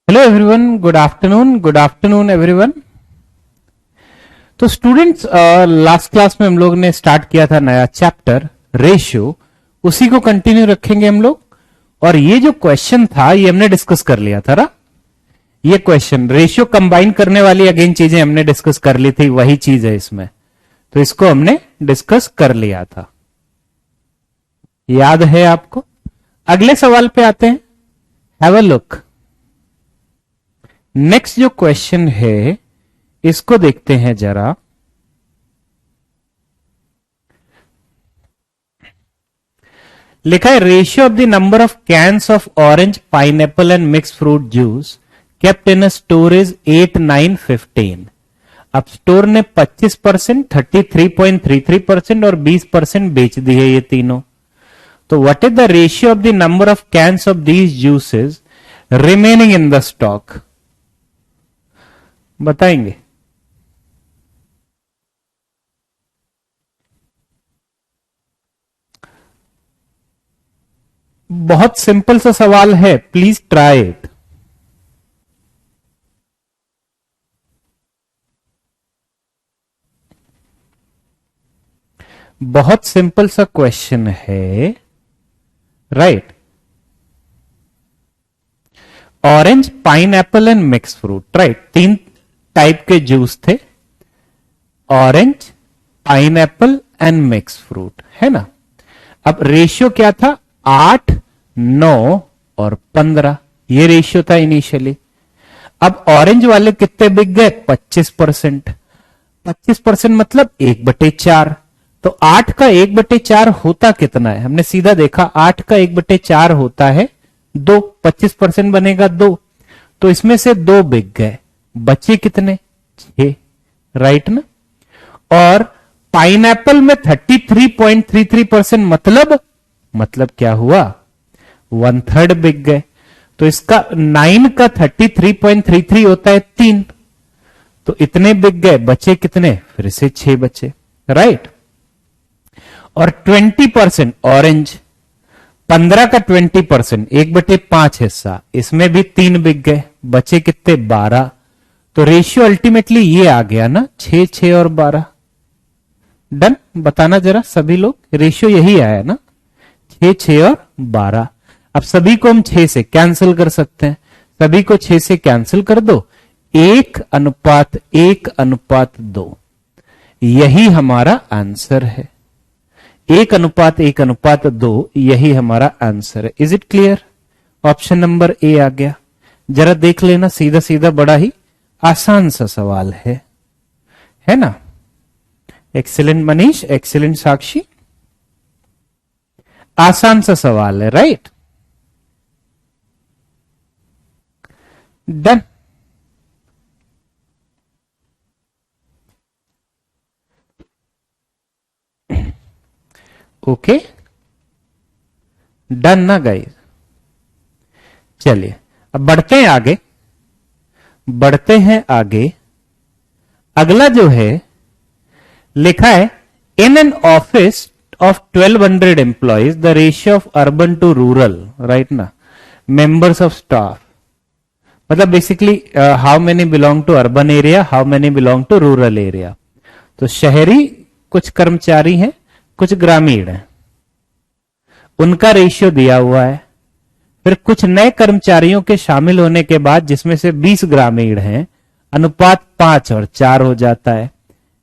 Hello everyone, good afternoon everyone. तो students, last class में हम लोग ने स्टार्ट किया था नया चैप्टर रेशियो, उसी को कंटिन्यू रखेंगे हम लोग। और ये जो क्वेश्चन था ये हमने डिस्कस कर लिया था ना। ये क्वेश्चन रेशियो कंबाइन करने वाली अगेन चीजें हमने डिस्कस कर ली थी, वही चीज है इसमें, तो इसको हमने डिस्कस कर लिया था, याद है आपको। अगले सवाल पे आते हैं, हैव अ लुक। नेक्स्ट जो क्वेश्चन है इसको देखते हैं जरा। लिखा है ratio of the number of cans of orange, pineapple and mix fruit juice kept in a store is 8, 9, 15। अब स्टोर ने 25%, 33.33% और 20% बेच दी है ये तीनों। तो what is the ratio of the number of cans of these juices remaining in the stock, बताएंगे। बहुत सिंपल सा सवाल है, प्लीज ट्राई इट। बहुत सिंपल सा क्वेश्चन है, right. Orange, pineapple and mix fruit, right. तीन टाइप के जूस थे, orange, pineapple and mix fruit, है ना। अब रेशियो क्या था, 8, 9 और 15, ये रेशियो था इनिशियली। अब ऑरेंज वाले कितने बिक गए, 25%। 25% मतलब 1/4। तो 8 का 1/4 होता कितना है, हमने सीधा देखा 8 का 1/4 होता है 2, 25% बनेगा 2। तो इसमें से 2 बिक गए, बचे कितने, 6, राइट ना। और पाइनएप्पल में 33.33% मतलब क्या हुआ, 1/3 बिक गए। तो इसका 9 का 33.33 होता है 3, तो इतने बिक गए, बचे कितने, फिर से 6 बचे, राइट। और 20% ऑरेंज, 15 का 20%, 1/5 हिस्सा, इसमें भी 3 बिक गए, बचे कितने, 12। तो रेशियो अल्टीमेटली ये आ गया ना, 6, 6 और 12। डन, बताना जरा सभी लोग, रेशियो यही आया ना, 6, 6 और 12। अब सभी को हम 6 से कैंसिल कर सकते हैं, सभी को 6 से कैंसिल कर दो, 1:1:2, यही हमारा आंसर है। 1:1:2, यही आंसर है। Is it clear? Option number A आ गया। जरा देख लेना, सीधा सीधा बड़ा ही आसान सा सवाल है ना। एक्सीलेंट मनीष, एक्सीलेंट साक्षी, आसान सा सवाल है, राइट। डन। ओके, डन ना गाइस। चलिए अब बढ़ते हैं आगे। अगला जो है लिखा है, in an office of 1200 employees the ratio of urban to rural, right ना, मेंबर्स ऑफ स्टाफ, मतलब basically how many belong to urban area, how many belong to rural area. तो शहरी कुछ कर्मचारी हैं, कुछ ग्रामीण हैं, उनका रेशियो दिया हुआ है। फिर कुछ नए कर्मचारियों के शामिल होने के बाद, जिसमें से 20 ग्रामीण हैं, अनुपात 5 और 4 हो जाता है।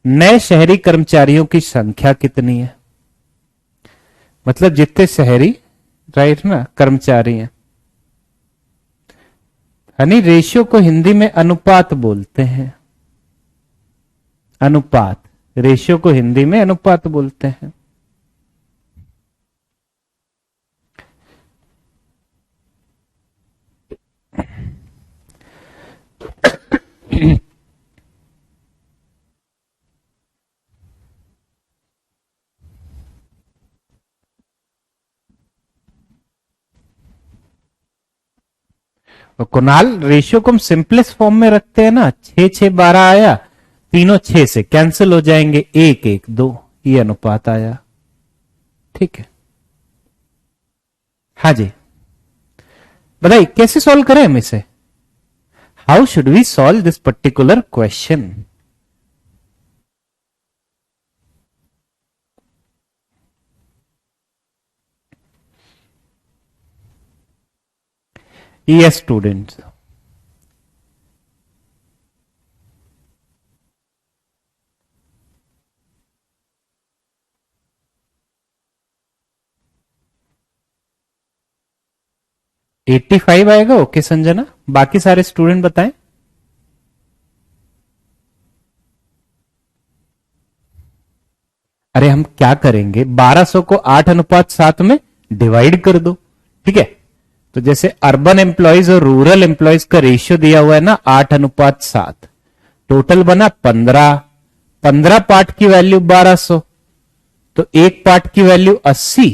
नए शहरी कर्मचारियों की संख्या कितनी है, मतलब जितने शहरी, राइट ना, कर्मचारी हैं। यानी रेशियो को हिंदी में अनुपात बोलते हैं, अनुपात, रेशियो को हिंदी में अनुपात बोलते हैं। और कुणाल, रेशियो को हम सिंपलेस्ट फॉर्म में रखते हैं ना, 6, 6, 12 आया, तीनों 6 से कैंसिल हो जाएंगे, 1, 1, 2, ये अनुपात आया, ठीक है। हाँ जी, बताइए कैसे सॉल्व करें हम इसे। How should we solve this particular question? Yes, students. Eighty five आएगा। ओके संजना, बाकी सारे स्टूडेंट बताएं। अरे हम क्या करेंगे, 1200 को 8:7 में डिवाइड कर दो, ठीक है। तो जैसे अर्बन एम्प्लॉयज और रूरल एम्प्लॉयज का रेशियो दिया हुआ है ना 8:7, टोटल बना 15। 15 पार्ट की वैल्यू 1200, तो एक पार्ट की वैल्यू 80,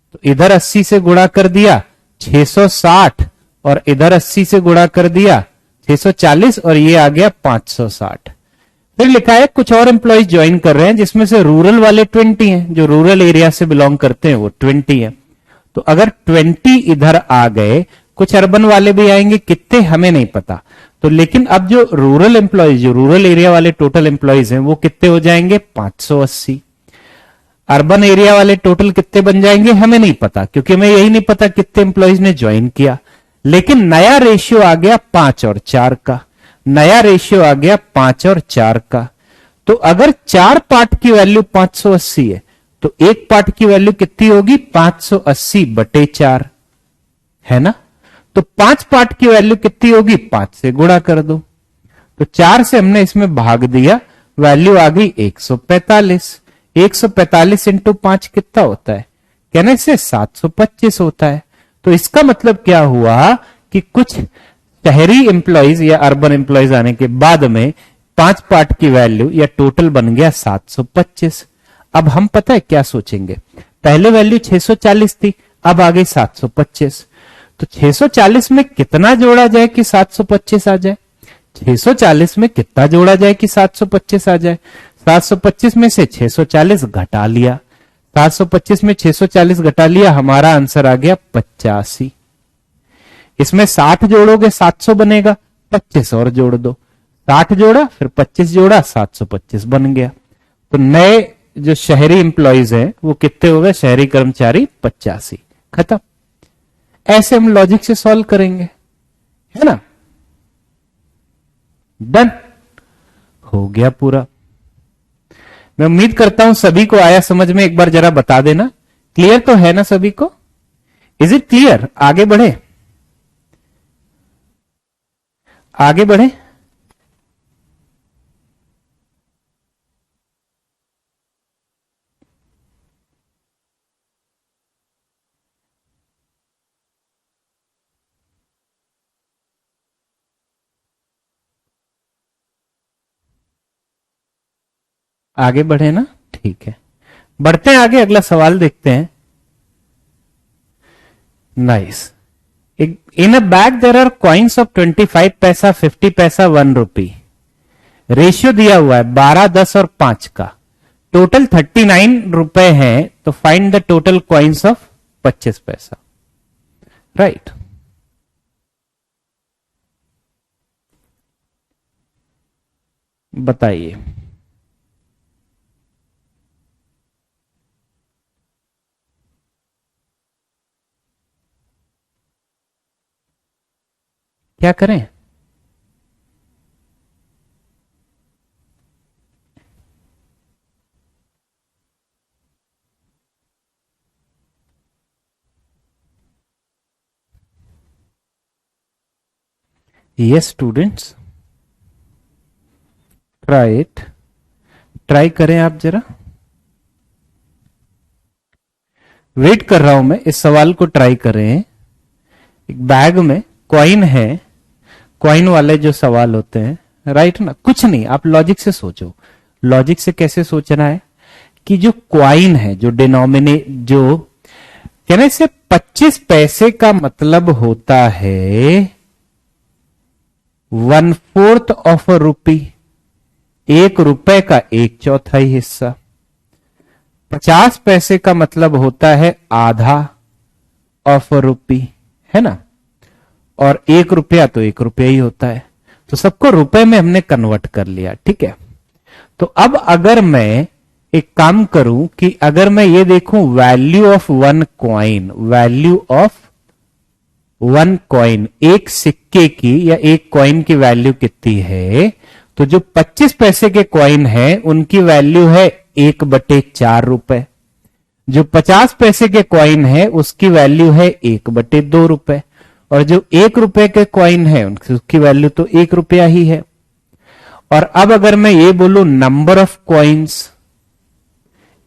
तो इधर 80 से गुणा कर दिया 660 और इधर 80 से गुणा कर दिया 640 और ये आ गया 560। फिर लिखा है कुछ और एम्प्लॉयज ज्वाइन कर रहे हैं जिसमें से रूरल वाले 20 हैं, जो रूरल एरिया से बिलोंग करते हैं वो 20 हैं। तो अगर 20 इधर आ गए, कुछ अर्बन वाले भी आएंगे, कितने हमें नहीं पता। तो लेकिन अब जो रूरल एम्प्लॉयज, जो रूरल एरिया वाले टोटल एम्प्लॉयज हैं वो कितने हो जाएंगे 580। अर्बन एरिया वाले टोटल कितने बन जाएंगे हमें नहीं पता, क्योंकि हमें यही नहीं पता कितने एम्प्लॉयज ने ज्वाइन किया। लेकिन नया रेशियो आ गया 5 और 4 का, नया रेशियो आ गया 5 और 4 का। तो अगर 4 पार्ट की वैल्यू 580 है तो एक पार्ट की वैल्यू कितनी होगी 580/4, है ना। तो 5 पार्ट की वैल्यू कितनी होगी, 5 से गुणा कर दो। तो 4 से हमने इसमें भाग दिया, वैल्यू आ गई 145। 145 इंटू 5 कितना होता है, कहने से 725 होता है। तो इसका मतलब क्या हुआ कि कुछ शहरी एम्प्लॉयज या अर्बन एम्प्लॉयज आने के बाद में 5 पार्ट की वैल्यू या टोटल बन गया 725। अब हम पता है क्या सोचेंगे, पहले वैल्यू 640 थी, अब आ गई 725। तो 640 में कितना जोड़ा जाए कि 725 आ जाए, 640 में कितना जोड़ा जाए कि 725 आ जाए। 725 में से 640 घटा लिया, 725 में 640 घटा लिया, हमारा आंसर आ गया 85। इसमें 60 जोड़ोगे 700 बनेगा, 25 और जोड़ दो, 60 जोड़ा फिर 25 जोड़ा 725 बन गया। तो नए जो शहरी एम्प्लॉयज हैं वो कितने हो गए, शहरी कर्मचारी 85। खत्म। ऐसे हम लॉजिक से सॉल्व करेंगे, है ना। डन हो गया पूरा। मैं उम्मीद करता हूं सभी को आया समझ में, एक बार जरा बता देना। क्लियर तो है ना सभी को? Is it clear? आगे बढ़े, आगे बढ़े। आगे बढ़े ना, ठीक है। बढ़ते हैं आगे, अगला सवाल देखते हैं। Nice. In a bag there are coins of 25 paisa, 50 पैसा, 1 रुपी। रेशियो दिया हुआ है 12, 10 और 5 का, टोटल 39 रुपए है। तो find the total coins of 25 पैसा। राइट। बताइए। क्या करें? Yes students, try it, try करें आप जरा। वेट कर रहा हूं मैं, इस सवाल को ट्राई करें। एक बैग में कॉइन है, कॉइन वाले जो सवाल होते हैं, राइट ना, कुछ नहीं, आप लॉजिक से सोचो। लॉजिक से कैसे सोचना है कि जो कॉइन है, जो डिनोमिनेट, जो कहने से 25 पैसे का मतलब होता है 1/4 ऑफ अ रुपी, 1 रुपए का 1/4 हिस्सा। 50 पैसे का मतलब होता है आधा ऑफ अ रुपी, है ना। और 1 रुपया तो 1 रुपया ही होता है। तो सबको रुपए में हमने कन्वर्ट कर लिया, ठीक है। तो अब अगर मैं एक काम करूं कि अगर मैं ये देखूं value of one coin, value of one coin, एक सिक्के की या एक कॉइन की वैल्यू कितनी है, तो जो 25 पैसे के कॉइन है उनकी वैल्यू है 1/4 रुपए। जो 50 पैसे के कॉइन है उसकी वैल्यू है 1/2 रुपए, और जो 1 रुपए के कॉइन है उसकी वैल्यू तो 1 रुपया ही है। और अब अगर मैं ये बोलूं नंबर ऑफ कॉइन्स,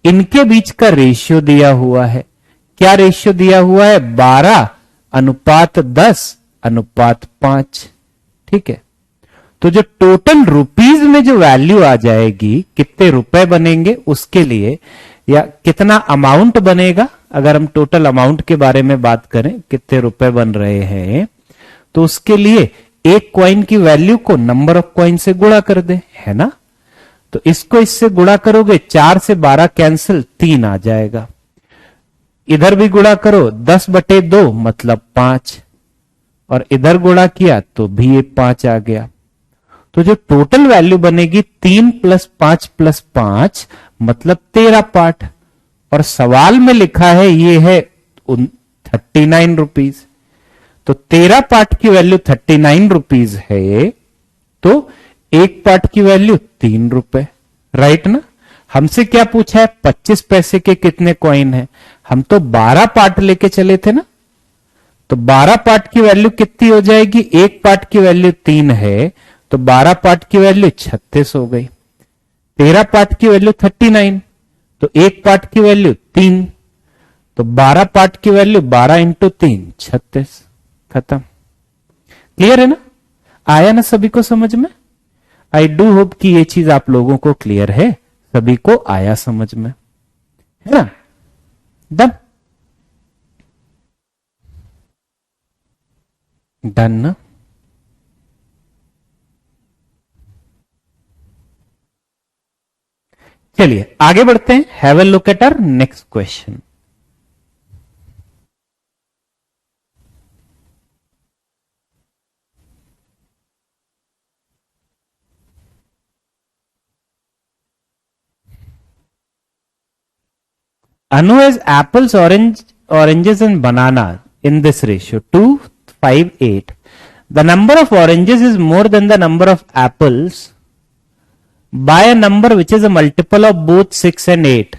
इनके बीच का रेशियो दिया हुआ है। क्या रेशियो दिया हुआ है? 12:10:5, ठीक है। तो जो टोटल रुपीज में जो वैल्यू आ जाएगी, कितने रुपए बनेंगे उसके लिए, या कितना अमाउंट बनेगा, अगर हम टोटल अमाउंट के बारे में बात करें कितने रुपए बन रहे हैं, तो उसके लिए एक कॉइन की वैल्यू को नंबर ऑफ कॉइन से गुणा कर दे, है ना। तो इसको इससे गुणा करोगे, 4 से 12 कैंसिल, 3 आ जाएगा। इधर भी गुणा करो, 10/2 मतलब 5, और इधर गुणा किया तो भी ये 5 आ गया। तो जो टोटल वैल्यू बनेगी 3 + 5 + 5 मतलब 13 पार्ट, और सवाल में लिखा है ये है 39 रुपीज। तो 13 पार्ट की वैल्यू 39 रुपीज है, तो एक पार्ट की वैल्यू 3 रुपए, राइट ना। हमसे क्या पूछा है? 25 पैसे के कितने कॉइन है, हम तो 12 पार्ट लेके चले थे ना। तो 12 पार्ट की वैल्यू कितनी हो जाएगी? एक पार्ट की वैल्यू 3 है, तो 12 पार्ट की वैल्यू 36 हो गई। 13 पार्ट की वैल्यू 39, तो एक पार्ट की वैल्यू 3, तो 12 पार्ट की वैल्यू 12 × 3 36, खत्म। क्लियर है ना? आया ना सभी को समझ में? आई डू होप कि ये चीज आप लोगों को क्लियर है, सभी को आया समझ में, है ना। डन डन ना। चलिए आगे बढ़ते हैं। Have a look at our next question. Anu has apples, oranges and bananas in this ratio 2, 5, 8. The number of oranges is more than the number of apples by a number which is a multiple of both 6 and 8.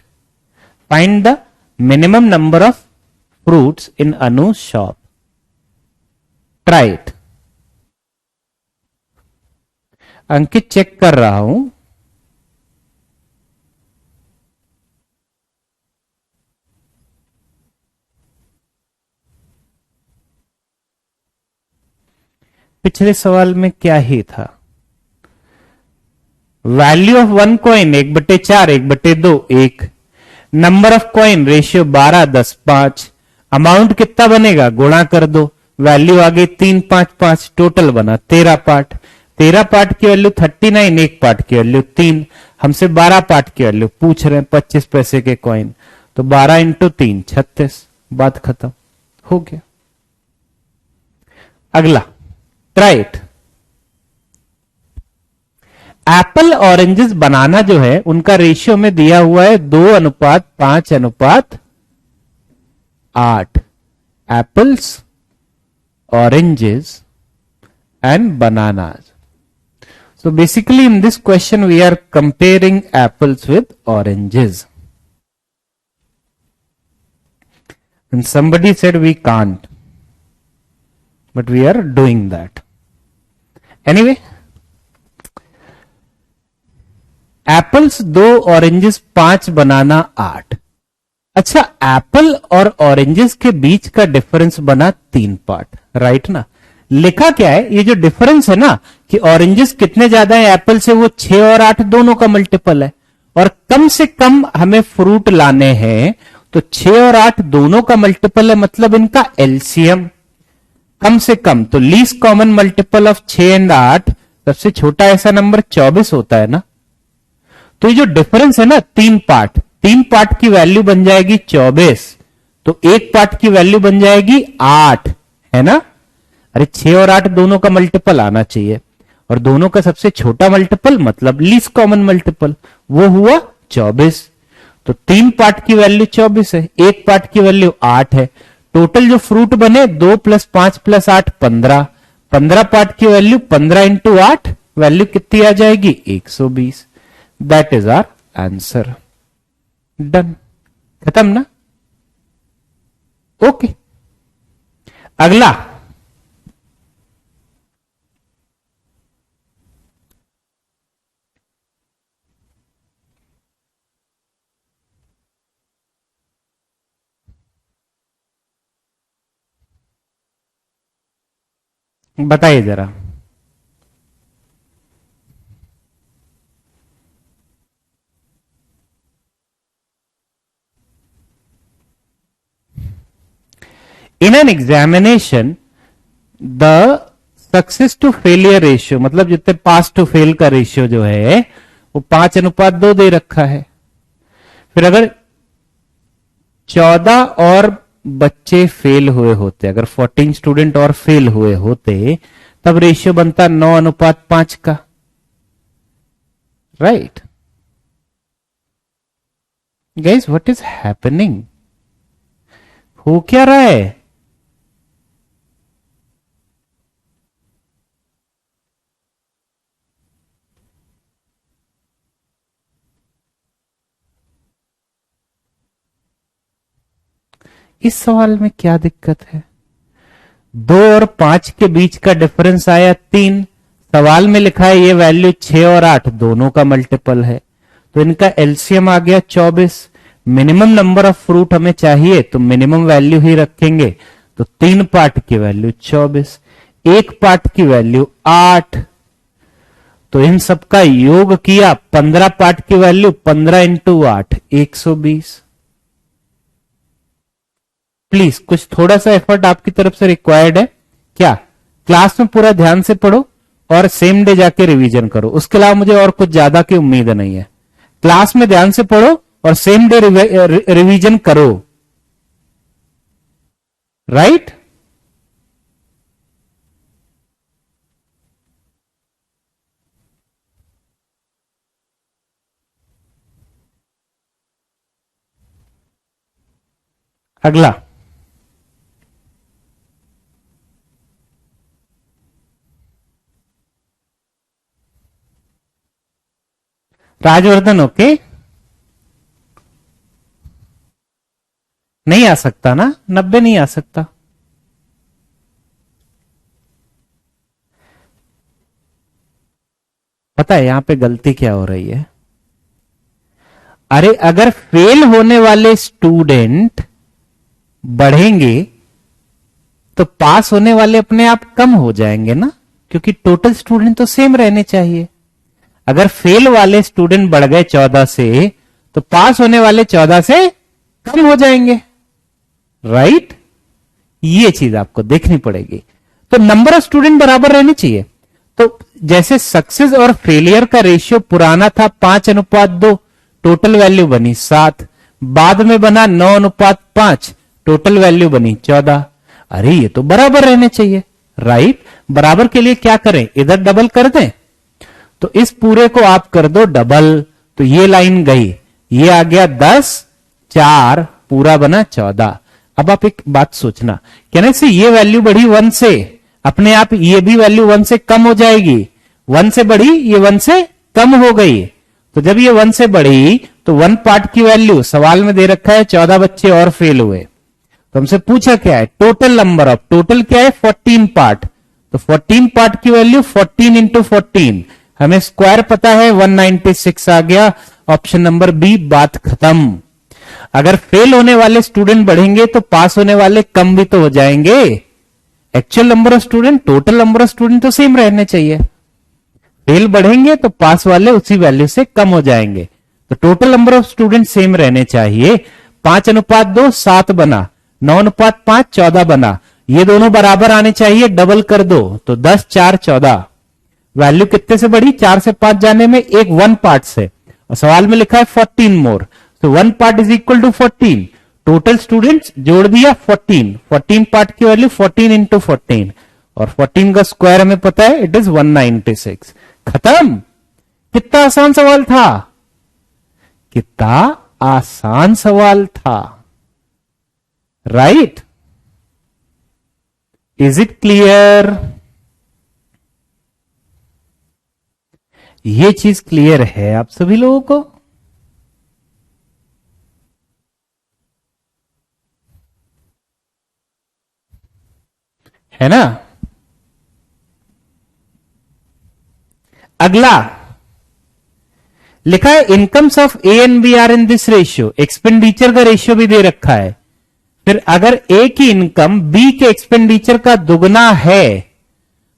Find the minimum number of fruits in Anu's shop. Try it. Ankit check कर रहा हूं। पिछले सवाल में क्या ही था? Value of one coin 1/4, 1/2, 1। Number of coin ratio 12:10:5। Amount कितना बनेगा? गुणा कर दो, वैल्यू आ गई 3, 5, 5, टोटल बना 13 पार्ट। 13 पार्ट की वैल्यू 39, एक पार्ट की वैल्यू 3। हमसे 12 पार्ट की वैल्यू पूछ रहे हैं, 25 पैसे के कॉइन, तो 12 × 3 36, बात खत्म हो गया। अगला ट्राई इट। एप्पल, ऑरेंजेस, बनाना जो है उनका रेशियो में दिया हुआ है 2:5:8। Apples, oranges and bananas. So basically in this question we are comparing apples with oranges. And somebody said we can't, but we are doing that. Anyway, apples 2, oranges 5, banana 8. अच्छा, Apple और oranges के बीच का difference बना 3 part, right ना। लिखा क्या है? ये जो डिफरेंस है ना कि ऑरेंजेस कितने ज्यादा है एप्पल से, वो 6 और 8 दोनों का मल्टीपल है, और कम से कम हमें फ्रूट लाने हैं, तो 6 और 8 दोनों का मल्टीपल है, मतलब इनका एलसीएम कम से कम। तो लीस्ट कॉमन मल्टीपल ऑफ 6 और 8, सबसे छोटा ऐसा नंबर 24 होता है ना। तो ये जो डिफरेंस है ना 3 पार्ट, 3 पार्ट की वैल्यू बन जाएगी 24, तो एक पार्ट की वैल्यू बन जाएगी 8, है ना। अरे 6 और 8 दोनों का मल्टीपल आना चाहिए। और दोनों का सबसे छोटा मल्टीपल मतलब लीस्ट कॉमन मल्टीपल वो हुआ 24। तो 3 पार्ट की वैल्यू 24 है, एक पार्ट की वैल्यू 8 है। टोटल जो फ्रूट बने 2 + 5 + 8 15, 15 पार्ट की वैल्यू 15 इंटू 8 वैल्यू कितनी आ जाएगी 120। That is our answer. Done, खत्म ना। ओके, अगला बताइए जरा। In an examination the success to failure ratio मतलब जितने पास टू फेल का रेशियो जो है वो 5:2 दे रखा है। फिर अगर 14 और बच्चे फेल हुए होते, अगर 14 स्टूडेंट और फेल हुए होते तब रेशियो बनता 9:5 का, right guys? What is happening? हो क्या रहा है? इस सवाल में क्या दिक्कत है? 2 और 5 के बीच का डिफरेंस आया 3। सवाल में लिखा है ये वैल्यू 6 और 8 दोनों का मल्टीपल है, तो इनका एलसीएम आ गया 24। मिनिमम नंबर ऑफ फ्रूट हमें चाहिए तो मिनिमम वैल्यू ही रखेंगे, तो 3 पार्ट की वैल्यू 24, एक पार्ट की वैल्यू 8, तो इन सबका योग किया 15 पार्ट की वैल्यू 15 इंटू 8 120। प्लीज कुछ थोड़ा सा एफर्ट आपकी तरफ से रिक्वायर्ड है क्या? क्लास में पूरा ध्यान से पढ़ो और सेम डे जाके रिवीजन करो, उसके अलावा मुझे और कुछ ज्यादा की उम्मीद नहीं है। क्लास में ध्यान से पढ़ो और सेम डे रिवीजन करो, राइट? अगला राजवर्धन, ओके? नहीं आ सकता ना, 90 नहीं आ सकता। पता है यहां पे गलती क्या हो रही है? अरे अगर फेल होने वाले स्टूडेंट बढ़ेंगे तो पास होने वाले अपने आप कम हो जाएंगे ना, क्योंकि टोटल स्टूडेंट तो सेम रहने चाहिए। अगर फेल वाले स्टूडेंट बढ़ गए 14 से तो पास होने वाले 14 से कम हो जाएंगे, राइट? ये चीज आपको देखनी पड़ेगी। तो नंबर ऑफ स्टूडेंट बराबर रहने चाहिए। तो जैसे सक्सेस और फेलियर का रेशियो पुराना था 5:2, टोटल वैल्यू बनी 7, बाद में बना 9:5, टोटल वैल्यू बनी 14। अरे ये तो बराबर रहने चाहिए, राइट? बराबर के लिए क्या करें, इधर डबल कर दें, तो इस पूरे को आप कर दो डबल, तो ये लाइन गई, ये आ गया 10, 4 पूरा बना 14। अब आप एक बात सोचना, कहने से ये वैल्यू बढ़ी 1 से, अपने आप ये भी वैल्यू 1 से कम हो जाएगी। 1 से बढ़ी, ये 1 से कम हो गई। तो जब ये 1 से बढ़ी तो 1 पार्ट की वैल्यू सवाल में दे रखा है 14 बच्चे और फेल हुए, तो हमसे पूछा क्या है, टोटल नंबर ऑफ, टोटल क्या है 14 पार्ट, तो 14 पार्ट की वैल्यू 14 इंटू 14, हमें स्क्वायर पता है 196 आ गया। ऑप्शन नंबर बी, बात खत्म। अगर फेल होने वाले स्टूडेंट बढ़ेंगे तो पास होने वाले कम भी तो हो जाएंगे। Actual number of student, total number of student तो सेम रहने चाहिए। फेल बढ़ेंगे तो पास वाले उसी वैल्यू से कम हो जाएंगे, तो total number of student same रहने चाहिए। 5:2 7 बना, 9:5 14 बना, ये दोनों बराबर आने चाहिए, डबल कर दो तो 10 4 14। वैल्यू कितने से बढ़ी, 4 से 5 जाने में एक 1 पार्ट से, और सवाल में लिखा है 14 मोर, तो 1 part is equal to 14। Total students जोड़ दिया 14, 14 पार्ट की वैल्यू 14 इंटू 14, और 14 का स्क्वायर हमें पता है इट इज 196। खत्म। कितना आसान सवाल था, कितना आसान सवाल था, राइट? Is it clear? ये चीज क्लियर है आप सभी लोगों को? है ना? अगला लिखा है incomes of A and B are in this ratio. Expenditure का रेशियो भी दे रखा है। फिर अगर ए की इनकम बी के एक्सपेंडिचर का दुगना है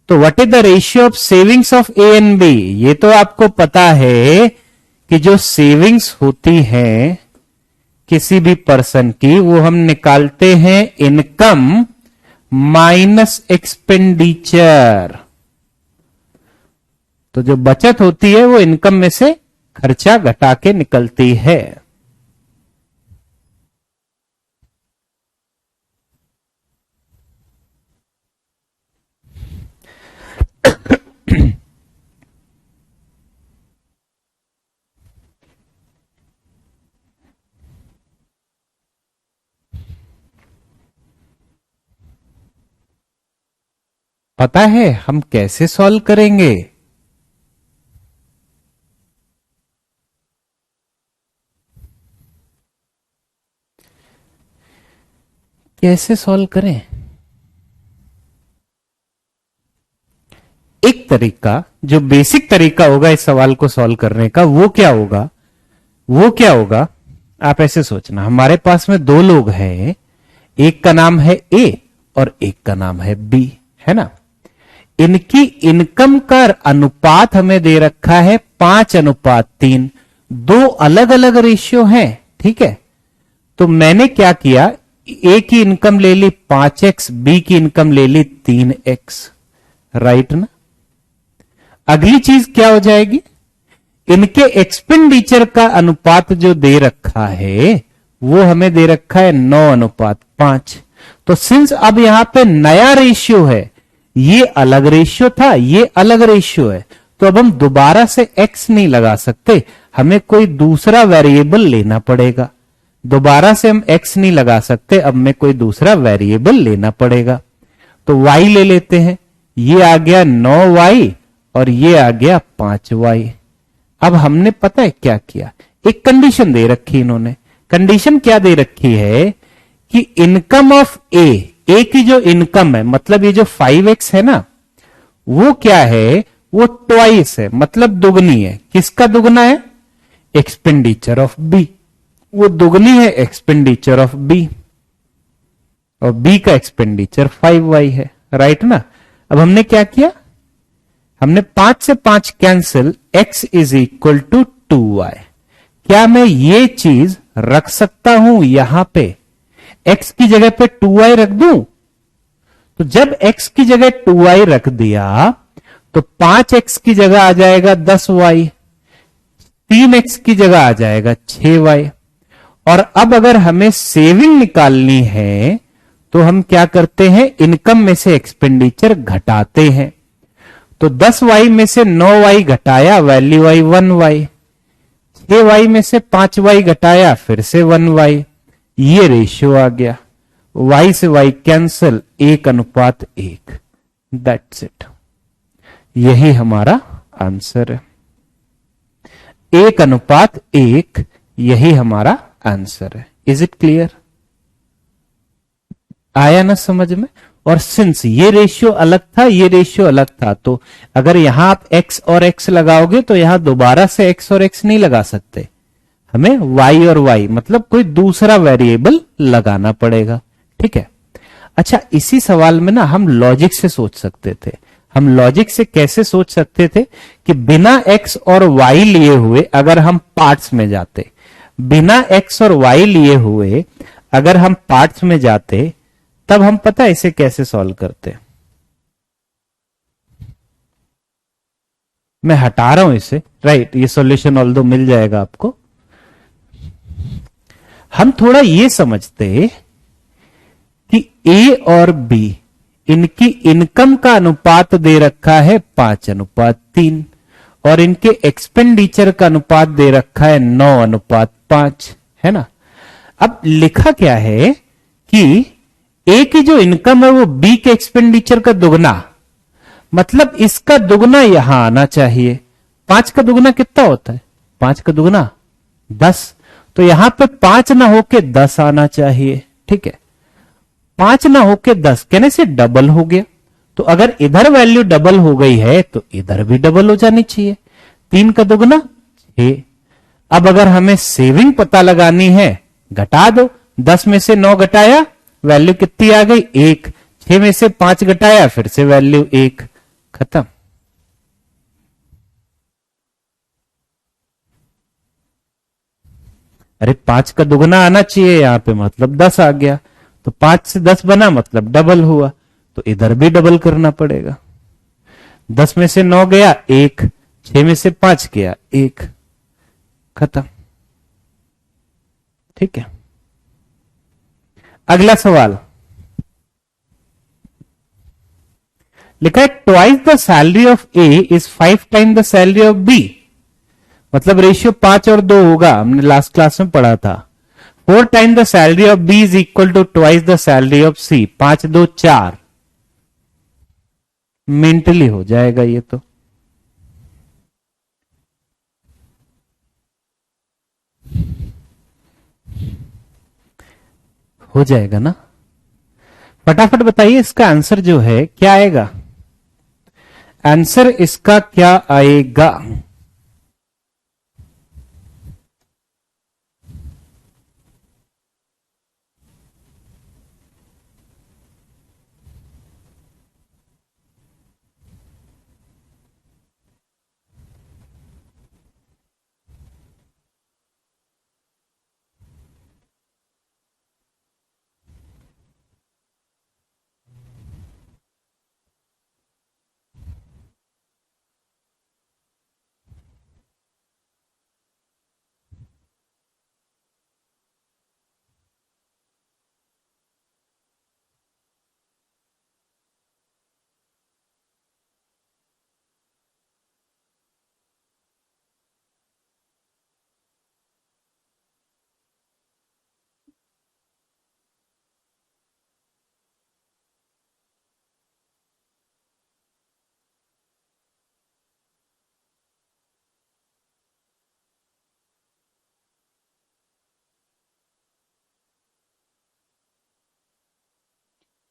तो what is the ratio of savings of A and B? ये तो आपको पता है कि जो सेविंग्स होती हैं किसी भी पर्सन की वो हम निकालते हैं इनकम माइनस एक्सपेंडिचर। तो जो बचत होती है वो इनकम में से खर्चा घटा के निकलती है। पता है हम कैसे सॉल्व करेंगे? कैसे सॉल्व करें? एक तरीका, जो बेसिक तरीका होगा इस सवाल को सॉल्व करने का, वो क्या होगा? वो क्या होगा? आप ऐसे सोचना, हमारे पास में दो लोग हैं, एक का नाम है ए और एक का नाम है बी, है ना? इनकी इनकम का अनुपात हमें दे रखा है 5:3। दो अलग अलग रेशियो हैं, ठीक है? तो मैंने क्या किया, ए की इनकम ले ली 5x, बी की इनकम ले ली 3x, राइट ना? अगली चीज क्या हो जाएगी, इनके एक्सपेंडिचर का अनुपात जो दे रखा है वो हमें दे रखा है 9:5। तो सिंस अब यहां पे नया रेशियो है, ये अलग रेशियो था, ये अलग रेशियो है, तो अब हम दोबारा से x नहीं लगा सकते, हमें कोई दूसरा वेरिएबल लेना पड़ेगा। दोबारा से हम x नहीं लगा सकते, अब में कोई दूसरा वेरिएबल लेना पड़ेगा। तो y ले लेते हैं, ये आ गया 9y और ये आ गया 5y। अब हमने पता है क्या किया, एक कंडीशन दे रखी इन्होंने। कंडीशन क्या दे रखी है कि इनकम ऑफ ए की जो इनकम है, मतलब ये जो 5x है ना, वो क्या है, वो ट्वाइस है, मतलब दुगनी है। किसका दुगना है? Expenditure of B. वो दुगनी है एक्सपेंडिचर ऑफ बी, और बी का एक्सपेंडिचर 5y है, राइट ना? अब हमने क्या किया, हमने 5 से 5 cancel, x is equal to 2y। क्या मैं ये चीज रख सकता हूं यहां पे, x की जगह पे 2y रख दूं? तो जब x की जगह 2y रख दिया तो 5x की जगह आ जाएगा 10y, 3x की जगह आ जाएगा 6y। और अब अगर हमें सेविंग निकालनी है तो हम क्या करते हैं, इनकम में से एक्सपेंडिचर घटाते हैं। तो 10y में से 9y घटाया, वैल्यू आई 1y। 6y में से 5y घटाया, फिर से 1y। ये रेशियो आ गया, y से y कैंसिल, 1:1। दैट्स इट, यही हमारा आंसर है। 1:1, यही हमारा आंसर है। Is it clear? आया ना समझ में? और सिंस ये रेशियो अलग था, ये रेशियो अलग था, तो अगर यहां आप x और x लगाओगे तो यहां दोबारा से x और x नहीं लगा सकते, हमें y और y, मतलब कोई दूसरा वेरिएबल लगाना पड़ेगा, ठीक है? अच्छा, इसी सवाल में ना हम लॉजिक से सोच सकते थे। हम लॉजिक से कैसे सोच सकते थे कि बिना x और y लिए हुए अगर हम पार्ट्स में जाते, बिना x और y लिए हुए अगर हम पार्ट्स में जाते, तब हम पता है इसे कैसे सॉल्व करते। मैं हटा रहा हूं इसे, राइट? ये सॉल्यूशन ऑल्दो मिल जाएगा आपको। हम थोड़ा ये समझते कि a और b इनकी इनकम का अनुपात दे रखा है 5:3 और इनके एक्सपेंडिचर का अनुपात दे रखा है 9:5, है ना। अब लिखा क्या है कि ए की जो इनकम है वो बी के एक्सपेंडिचर का दुगना, मतलब इसका दुगना यहां आना चाहिए। 5 का दुगना कितना होता है? 5 का दुगना 10, तो यहां पे 5 ना होके 10 आना चाहिए, ठीक है। 5 ना होके 10 कहने से डबल हो गया, तो अगर इधर वैल्यू डबल हो गई है तो इधर भी डबल हो जानी चाहिए। 3 का दुगना 6। अब अगर हमें सेविंग पता लगानी है, घटा दो, 10 में से 9 घटाया, वैल्यू कितनी आ गई? 1। 6 में से 5 घटाया, फिर से वैल्यू 1, खत्म। अरे 5 का दुगना आना चाहिए यहां पे, मतलब 10 आ गया, तो 5 से 10 बना मतलब डबल हुआ, तो इधर भी डबल करना पड़ेगा। 10 में से 9 गया 1, 6 में से 5 गया 1, खत्म, ठीक है। अगला सवाल लिखा है twice the salary of A is 5 time the salary of B, मतलब रेशियो 5 और 2 होगा, हमने लास्ट क्लास में पढ़ा था। 4 time the salary of B is equal to twice the salary of C, 5 2 4, mentally हो जाएगा ये तो। हो जाएगा ना, फटाफट बताइए इसका आंसर जो है क्या आएगा। आंसर इसका क्या आएगा?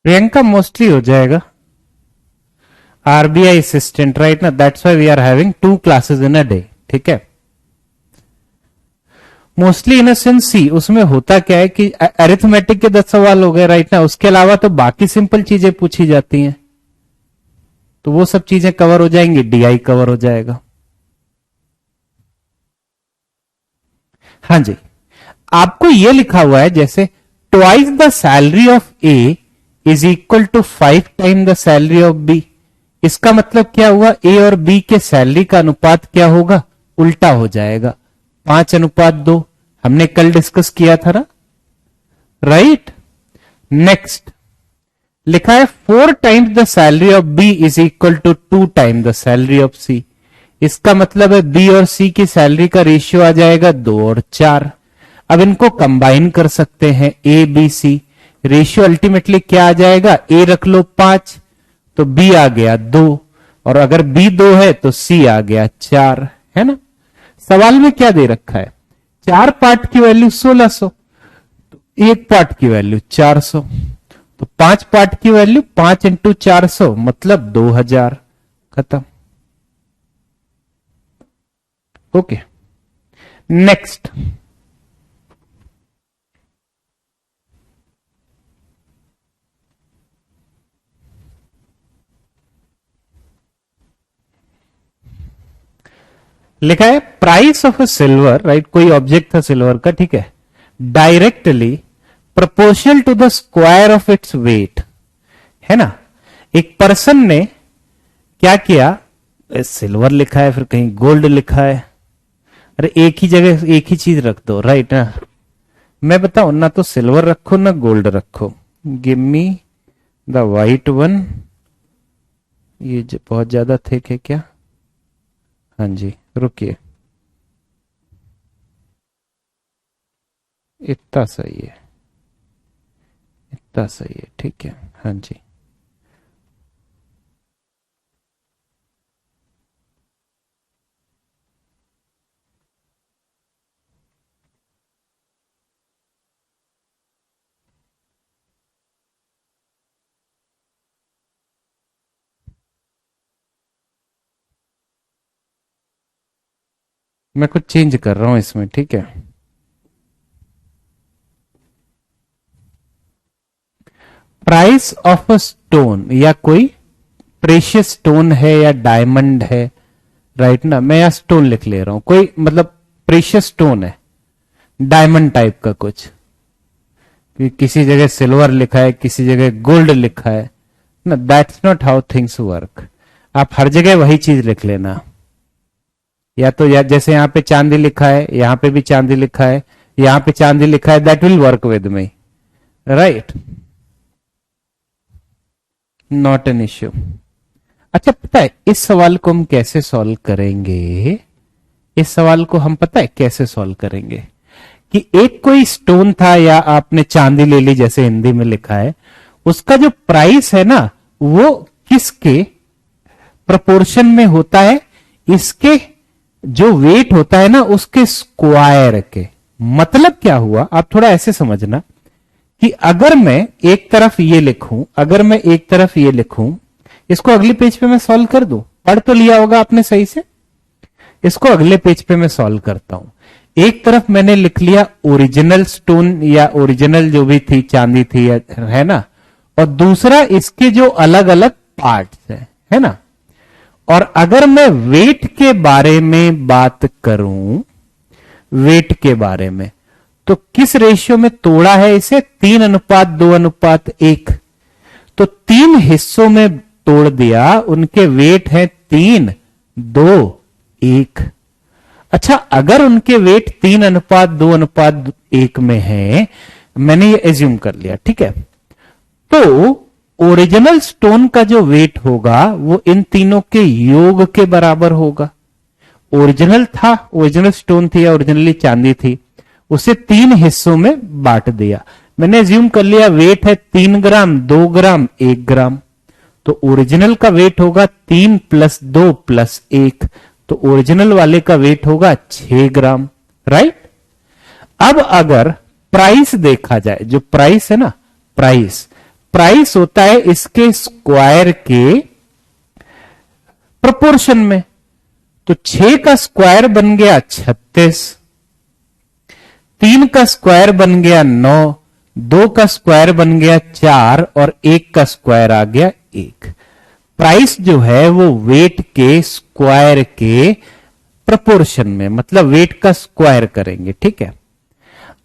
प्रियंका मोस्टली हो जाएगा, आरबीआई असिस्टेंट, राइट ना, that's why we are having 2 classes in a day, ठीक है। मोस्टली इन सेंस सी, उसमें होता क्या है कि अरिथमेटिक के 10 सवाल हो गए, राइट ना, उसके अलावा तो बाकी सिंपल चीजें पूछी जाती हैं, तो वो सब चीजें कवर हो जाएंगी, डीआई कवर हो जाएगा। हाँ जी, आपको ये लिखा हुआ है जैसे twice the salary of A is equal to 5 time the salary of B, इसका मतलब क्या हुआ? ए और बी के सैलरी का अनुपात क्या होगा? उल्टा हो जाएगा, 5:2, हमने कल डिस्कस किया था ना, राइट। नेक्स्ट लिखा है 4 times the salary of B is equal to 2 time the salary of C, इसका मतलब है बी और सी की सैलरी का रेशियो आ जाएगा 2 और 4। अब इनको कंबाइन कर सकते हैं, A B C, ratio ultimately क्या आ जाएगा? ए रख लो 5, तो बी आ गया 2, और अगर बी 2 है तो सी आ गया 4, है ना। सवाल में क्या दे रखा है? 4 पार्ट की वैल्यू 1600, तो 1 पार्ट की वैल्यू 400, तो 5 पार्ट की वैल्यू 5 इंटू 400 मतलब 2000, खत्म। ओके, नेक्स्ट लिखा है price of a silver, right, कोई ऑब्जेक्ट था सिल्वर का, ठीक है, directly proportional to the square of its weight, है ना। एक पर्सन ने क्या किया, सिल्वर लिखा है फिर कहीं गोल्ड लिखा है, अरे एक ही जगह एक ही चीज रख दो, राइट ना। मैं बताऊं ना, तो सिल्वर रखो ना गोल्ड रखो, give me the white one, ये बहुत ज्यादा थिक है क्या? हाँ जी, रुकिए, इतना सही है, इतना सही है, ठीक है। हाँ जी, मैं कुछ चेंज कर रहा हूं इसमें, ठीक है। प्राइस ऑफ अ स्टोन, या कोई प्रेशियस स्टोन है या डायमंड है, राइट ना, मैं यहां स्टोन लिख ले रहा हूं, कोई मतलब प्रेशियस स्टोन है, डायमंड टाइप का कुछ, किसी जगह सिल्वर लिखा है, किसी जगह गोल्ड लिखा है ना, that's not how things work. आप हर जगह वही चीज लिख लेना, या तो या जैसे यहां पे चांदी लिखा है, यहां पे भी चांदी लिखा है, यहां पे चांदी लिखा है, that will work with me, right, not an issue. अच्छा, पता है इस सवाल को हम कैसे सॉल्व करेंगे? इस सवाल को हम पता है कैसे सॉल्व करेंगे कि एक कोई स्टोन था, या आपने चांदी ले ली जैसे हिंदी में लिखा है, उसका जो प्राइस है ना वो किसके प्रोपोर्शन में होता है? इसके जो वेट होता है ना उसके स्क्वायर के। मतलब क्या हुआ, आप थोड़ा ऐसे समझना कि अगर मैं एक तरफ ये लिखूं, अगर मैं एक तरफ ये लिखूं, इसको अगले पेज पे मैं सॉल्व कर दूं, पढ़ तो लिया होगा आपने सही से, इसको अगले पेज पे मैं सॉल्व करता हूं। एक तरफ मैंने लिख लिया ओरिजिनल स्टोन या ओरिजिनल जो भी थी, चांदी थी, है ना, और दूसरा इसके जो अलग अलग पार्ट्स है ना। और अगर मैं वेट के बारे में बात करूं, वेट के बारे में, तो किस रेशियो में तोड़ा है इसे? 3:2:1। तो 3 हिस्सों में तोड़ दिया, उनके वेट है 3:2:1। अच्छा, अगर उनके वेट 3:2:1 में है, मैंने ये एज्यूम कर लिया, ठीक है, तो ओरिजिनल स्टोन का जो वेट होगा वो इन तीनों के योग के बराबर होगा। ओरिजिनल था, ओरिजिनल स्टोन थी या ओरिजिनली चांदी थी, उसे 3 हिस्सों में बांट दिया, मैंने एज्यूम कर लिया वेट है 3 ग्राम, 2 ग्राम, 1 ग्राम। तो ओरिजिनल का वेट होगा 3 + 2 + 1, तो ओरिजिनल वाले का वेट होगा 6 ग्राम, राइट। अब अगर प्राइस देखा जाए, जो प्राइस है ना, प्राइस होता है इसके स्क्वायर के प्रोपोर्शन में। तो 6 का स्क्वायर बन गया 36, 3 का स्क्वायर बन गया 9, 2 का स्क्वायर बन गया 4 और 1 का स्क्वायर आ गया 1। प्राइस जो है वो वेट के स्क्वायर के प्रोपोर्शन में, मतलब वेट का स्क्वायर करेंगे, ठीक है।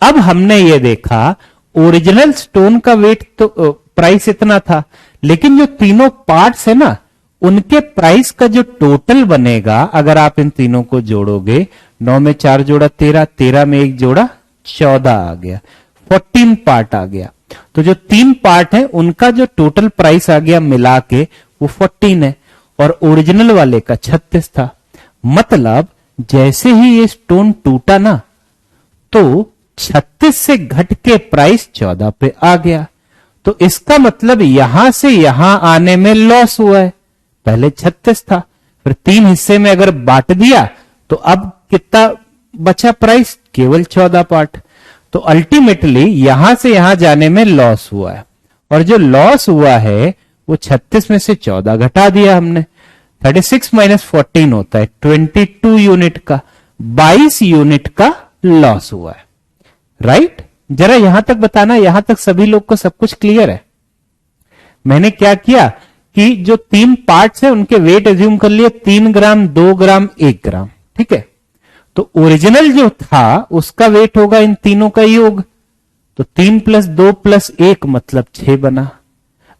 अब हमने ये देखा ओरिजिनल स्टोन का वेट तो प्राइस इतना था, लेकिन जो तीनों पार्ट्स है ना उनके प्राइस का जो टोटल बनेगा, अगर आप इन तीनों को जोड़ोगे, 9 में 4 जोड़ा 13, 13 में 1 जोड़ा 14 आ गया, 14 पार्ट आ गया। तो जो 3 पार्ट है उनका जो टोटल प्राइस आ गया मिला के वो 14 है, और ओरिजिनल वाले का 36 था। मतलब जैसे ही ये स्टोन टूटा ना, तो 36 से घट के प्राइस 14 पे आ गया। तो इसका मतलब यहां से यहां आने में लॉस हुआ है। पहले 36 था, फिर 3 हिस्से में अगर बांट दिया तो अब कितना बचा प्राइस? केवल 14 पार्ट। तो अल्टीमेटली यहां से यहां जाने में लॉस हुआ है, और जो लॉस हुआ है वो 36 में से 14 घटा दिया हमने। 36 - 14 होता है 22 यूनिट का, 22 यूनिट का लॉस हुआ है, राइट। जरा यहां तक बताना, यहां तक सभी लोग को सब कुछ क्लियर है? मैंने क्या किया कि जो 3 पार्ट्स है उनके वेट एज्यूम कर लिए 3 ग्राम, 2 ग्राम, 1 ग्राम, ठीक है। तो ओरिजिनल जो था उसका वेट होगा इन तीनों का योग, तो 3 + 2 + 1 मतलब 6 बना।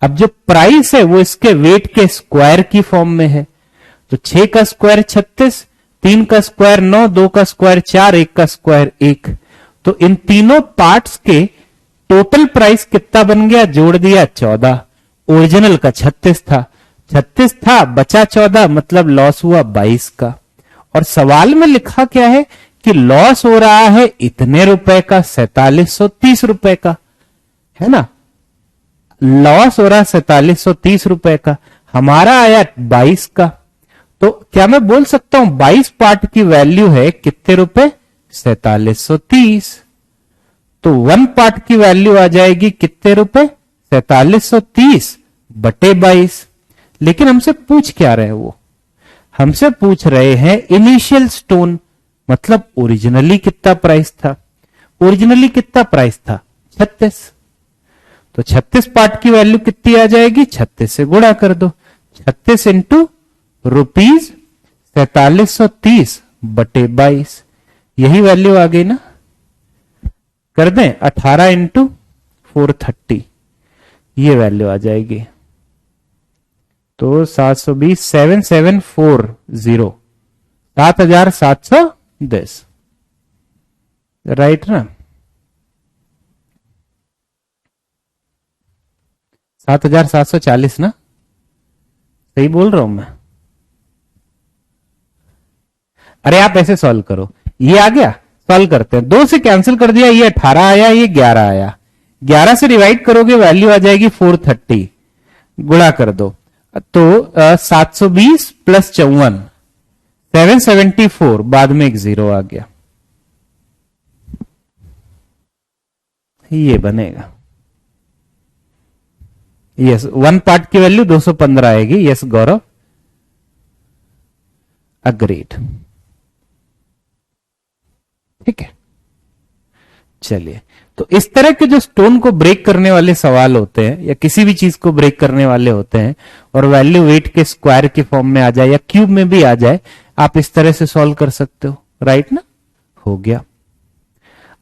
अब जो प्राइस है वो इसके वेट के स्क्वायर की फॉर्म में है, तो 6 का स्क्वायर 36, 3 का स्क्वायर 9, 2 का स्क्वायर 4, 1 का स्क्वायर 1। तो इन तीनों पार्ट्स के टोटल प्राइस कितना बन गया? जोड़ दिया 14, ओरिजिनल का 36 था, 36 था बचा 14, मतलब लॉस हुआ 22 का। और सवाल में लिखा क्या है कि लॉस हो रहा है इतने रुपए का, 4730 रुपए का, है ना। लॉस हो रहा है 4730 रुपए का, हमारा आया 22 का। तो क्या मैं बोल सकता हूं 22 पार्ट की वैल्यू है कितने रुपए, 4730। तो 1 पार्ट की वैल्यू आ जाएगी कितने रुपए, 4730 बटे 22। लेकिन हमसे पूछ क्या रहे हैं वो, हमसे पूछ रहे हैं इनिशियल स्टोन, मतलब ओरिजिनली कितना प्राइस था। ओरिजिनली कितना प्राइस था, 36। तो 36 पार्ट की वैल्यू कितनी आ जाएगी, 36 से गुणा कर दो, 36 इंटू रुपीज 4730 बटे 22, यही वैल्यू आ गई ना। कर दें 18 इंटू 430, ये वैल्यू आ जाएगी। तो 720, 7740, 7710, राइट ना। 7740 ना, सही बोल रहा हूं मैं। अरे आप ऐसे सॉल्व करो, ये आ गया, सॉल्व करते हैं, 2 से कैंसिल कर दिया, ये 18 आया, ये 11 आया, 11 से डिवाइड करोगे वैल्यू आ जाएगी 430, गुणा कर दो। तो 720 प्लस 54, 774, बाद में एक जीरो आ गया, ये बनेगा। यस, 1 पार्ट की वैल्यू 215 आएगी। यस गौरव, अग्रीड। ठीक है, चलिए। तो इस तरह के जो स्टोन को ब्रेक करने वाले सवाल होते हैं, या किसी भी चीज को ब्रेक करने वाले होते हैं, और वैल्यू वेट के स्क्वायर के फॉर्म में आ जाए या क्यूब में भी आ जाए, आप इस तरह से सॉल्व कर सकते हो, राइट ना। हो गया।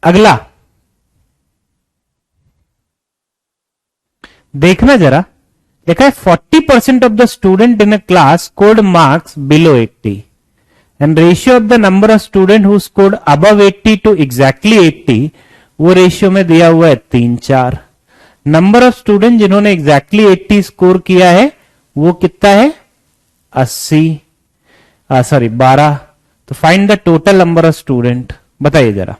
अगला देखना जरा, देखा है 40% of the student in a class scored marks below 80 and ratio of the number of student who scored above 80 to exactly 80, वो रेशियो में दिया हुआ है 3-4। नंबर ऑफ स्टूडेंट जिन्होंने एग्जैक्टली 80 स्कोर किया है वो कितना है, 80, सॉरी 12। तो find the total number of student, बताइए जरा।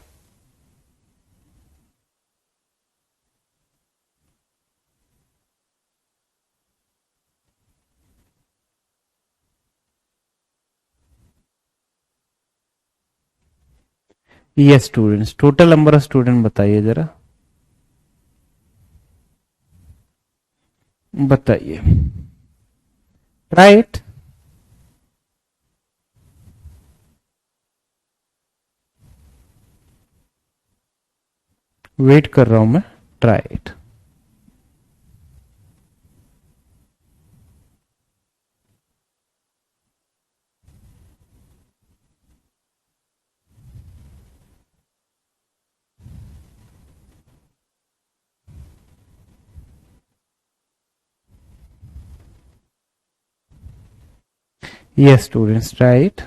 ये students, total number of student बताइए जरा, बताइए, राइट। वेट कर रहा हूं मैं, try it. Yes, students, right.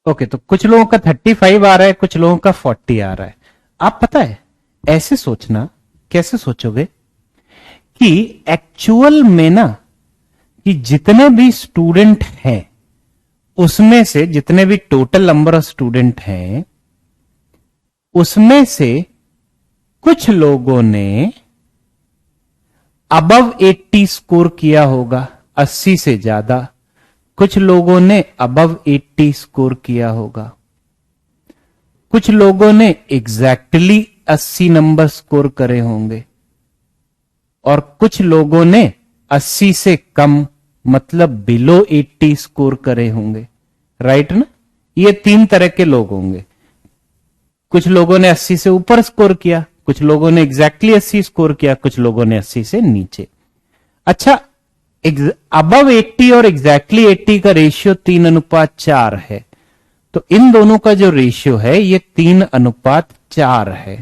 Okay, तो कुछ लोगों का 35 आ रहा है, कुछ लोगों का 40 आ रहा है। आप पता है ऐसे सोचना, कैसे सोचोगे कि एक्चुअल में ना, कि जितने भी स्टूडेंट हैं उसमें से, जितने भी टोटल नंबर ऑफ स्टूडेंट हैं उसमें से कुछ लोगों ने अबव 80 स्कोर किया होगा, 80 से ज्यादा। कुछ लोगों ने अबव 80 स्कोर किया होगा। कुछ लोगों ने एग्जैक्टली 80 नंबर स्कोर करे होंगे, और कुछ लोगों ने 80 से कम, मतलब बिलो 80 स्कोर करे होंगे। राइट ना? ये तीन तरह के लोग होंगे। कुछ लोगों ने 80 से ऊपर स्कोर किया, कुछ लोगों ने एग्जैक्टली 80 स्कोर किया, कुछ लोगों ने 80 से नीचे। अच्छा, अबव 80 और एग्जैक्टली 80 का रेशियो 3:4 है। तो इन दोनों का जो रेशियो है ये 3:4 है।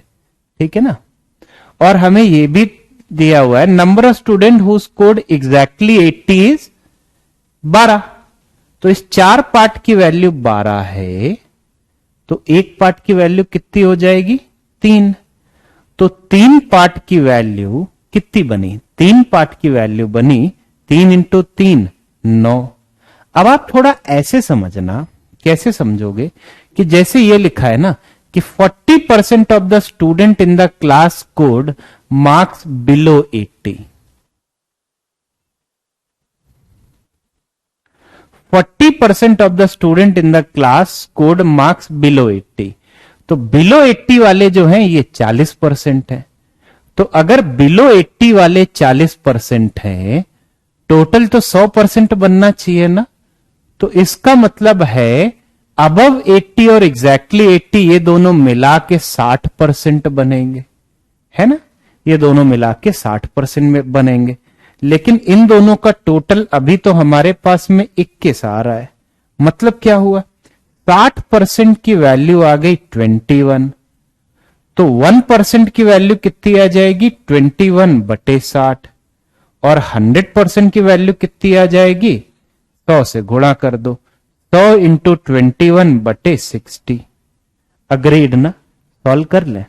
ठीक है ना? और हमें ये भी दिया हुआ है number of student who scored exactly 80 is 12। तो इस चार पार्ट की वैल्यू 12 है, तो एक पार्ट की वैल्यू कितनी हो जाएगी? 3। तो 3 पार्ट की वैल्यू कितनी बनी? 3 पार्ट की वैल्यू बनी 3 इंटू 3 9। अब आप थोड़ा ऐसे समझना, कैसे समझोगे कि जैसे ये लिखा है ना कि 40% of the student in the class scored marks below 80। 40% of the student in the class scored marks below 80। तो बिलो 80 वाले जो हैं ये 40% है। तो अगर बिलो 80 वाले 40% हैं, टोटल तो 100% बनना चाहिए ना। तो इसका मतलब है अबव 80 और एग्जैक्टली 80 ये दोनों मिला के 60% बनेंगे, है ना? ये दोनों मिला के 60% में बनेंगे। लेकिन इन दोनों का टोटल अभी तो हमारे पास में 21 आ रहा है। मतलब क्या हुआ? 60% की वैल्यू आ गई 21। तो 1% की वैल्यू कितनी आ जाएगी? 21/60। और 100% की वैल्यू कितनी आ जाएगी? 100 से गुणा कर दो। 100 इंटू 21/60। अग्रीड ना? सॉल्व कर ले।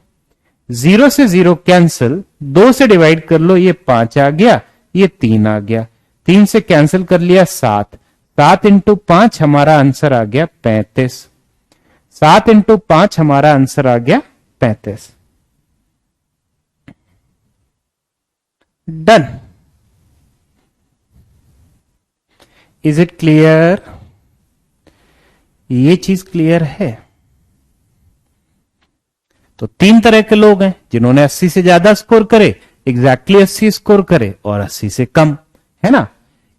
0 से 0 कैंसिल, 2 से डिवाइड कर लो, ये 5 आ गया, ये 3 आ गया। 3 से कैंसिल कर लिया 7। 7 इंटू 5 हमारा आंसर आ गया 35। 7 इंटू 5 हमारा आंसर आ गया 35। डन। Is it clear? ये चीज क्लियर है? तो 3 तरह के लोग हैं जिन्होंने 80 से ज्यादा स्कोर करे, एग्जैक्टली 80 स्कोर करे, और 80 से कम, है ना?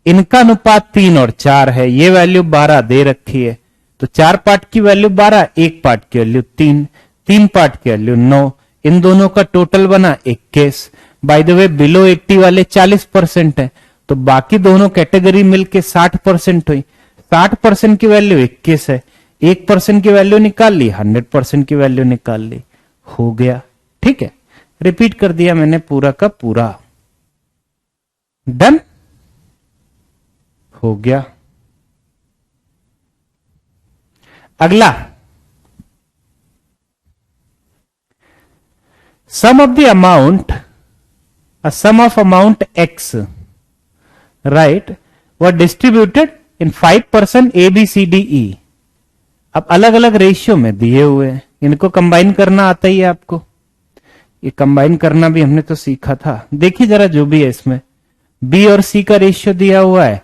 इनका अनुपात 3 और 4 है। ये वैल्यू 12 दे रखी है। तो 4 पार्ट की वैल्यू 12, एक पार्ट की वैल्यू 3, 3 पार्ट की वैल्यू 9। इन दोनों का टोटल बना 21। बाय द वे बिलो 80 वाले 40% है, तो बाकी दोनों कैटेगरी मिलके 60% हुई। 60% की वैल्यू 21 है। 1% की वैल्यू निकाल ली, 100% की वैल्यू निकाल ली, हो गया। ठीक है, रिपीट कर दिया मैंने पूरा का पूरा। डन हो गया। अगला, sum of the amount, sum of amount x, right, were distributed in 5% ABCDE। अब अलग अलग रेशियो में दिए हुए हैं, इनको कंबाइन करना आता ही है आपको। ये कंबाइन करना भी हमने तो सीखा था। देखिए जरा जो भी है इसमें, B और C का रेशियो दिया हुआ है,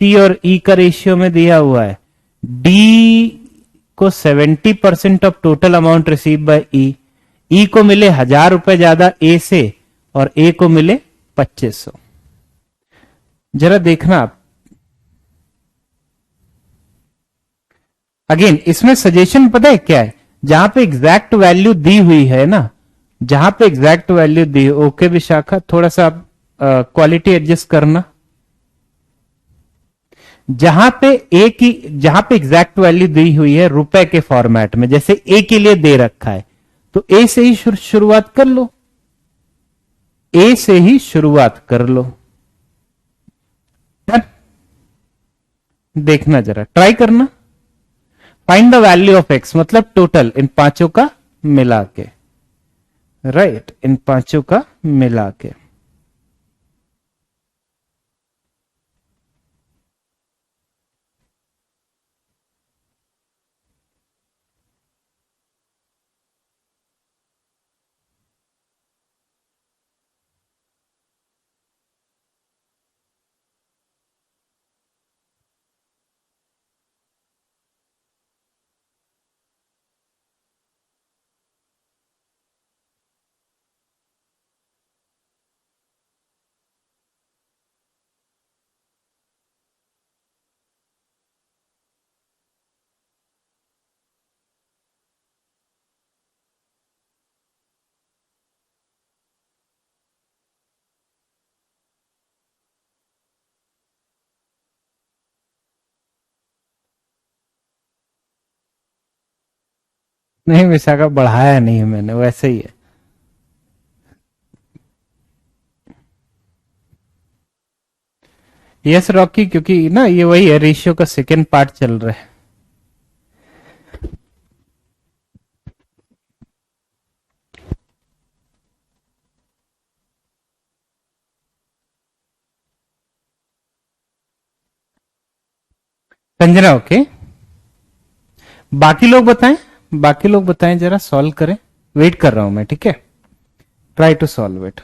C और E का रेशियो में दिया हुआ है। D को 70% of total amount receive bye E को मिले 1000 रुपए ज्यादा A से, और A को मिले 2500। जरा देखना आप, अगेन इसमें सजेशन पता है क्या है? जहां पे एग्जैक्ट वैल्यू दी हुई है ना, जहां पे एग्जैक्ट वैल्यू दी, ओके विशाखा, थोड़ा सा आप क्वालिटी एडजस्ट करना। जहां पे ए की, जहां पे एग्जैक्ट वैल्यू दी हुई है रुपए के फॉर्मेट में, जैसे ए के लिए दे रखा है, तो ए से ही शुरुआत कर लो। ए से ही शुरुआत कर लो। देखना जरा, ट्राई करना। Find the value of x मतलब टोटल इन पांचों का मिला के, राइट, इन पांचों का मिला के। नहीं विशाखा, बढ़ाया नहीं है मैंने, वैसे ही है। यस रॉकी, क्योंकि ना ये वही है, रेशियो का सेकेंड पार्ट चल रहा है। संजना ओके, बाकी लोग बताएं, बाकी लोग बताएं जरा, सॉल्व करें, वेट कर रहा हूं मैं, ठीक है, ट्राई टू सॉल्व इट।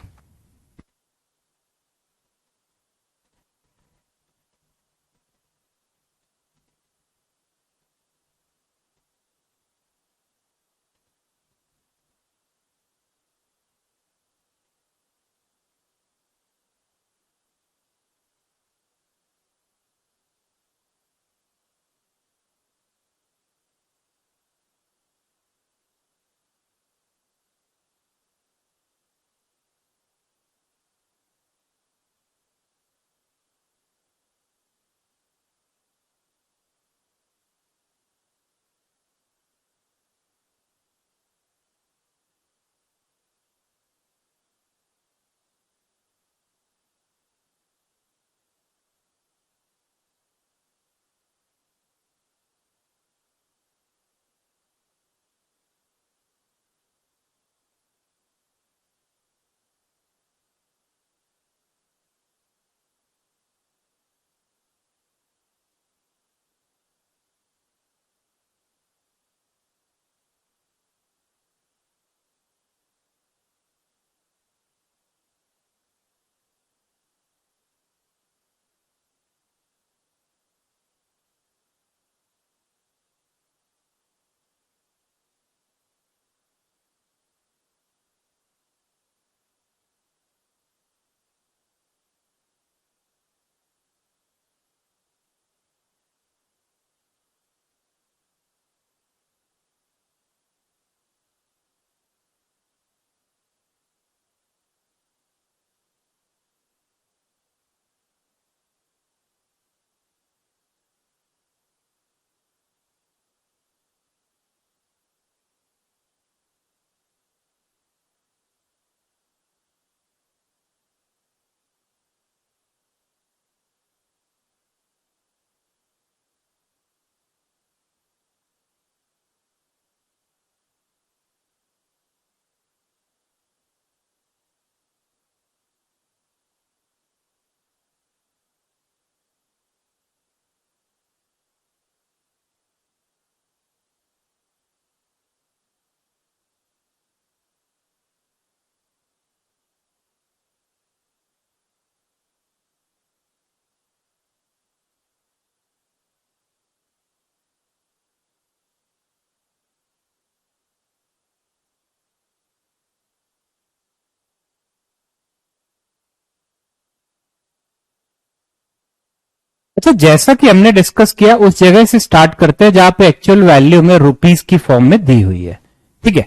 अच्छा, जैसा कि हमने डिस्कस किया उस जगह से स्टार्ट करते हैं जहां पे एक्चुअल वैल्यू में रुपीस की फॉर्म में दी हुई है, ठीक है।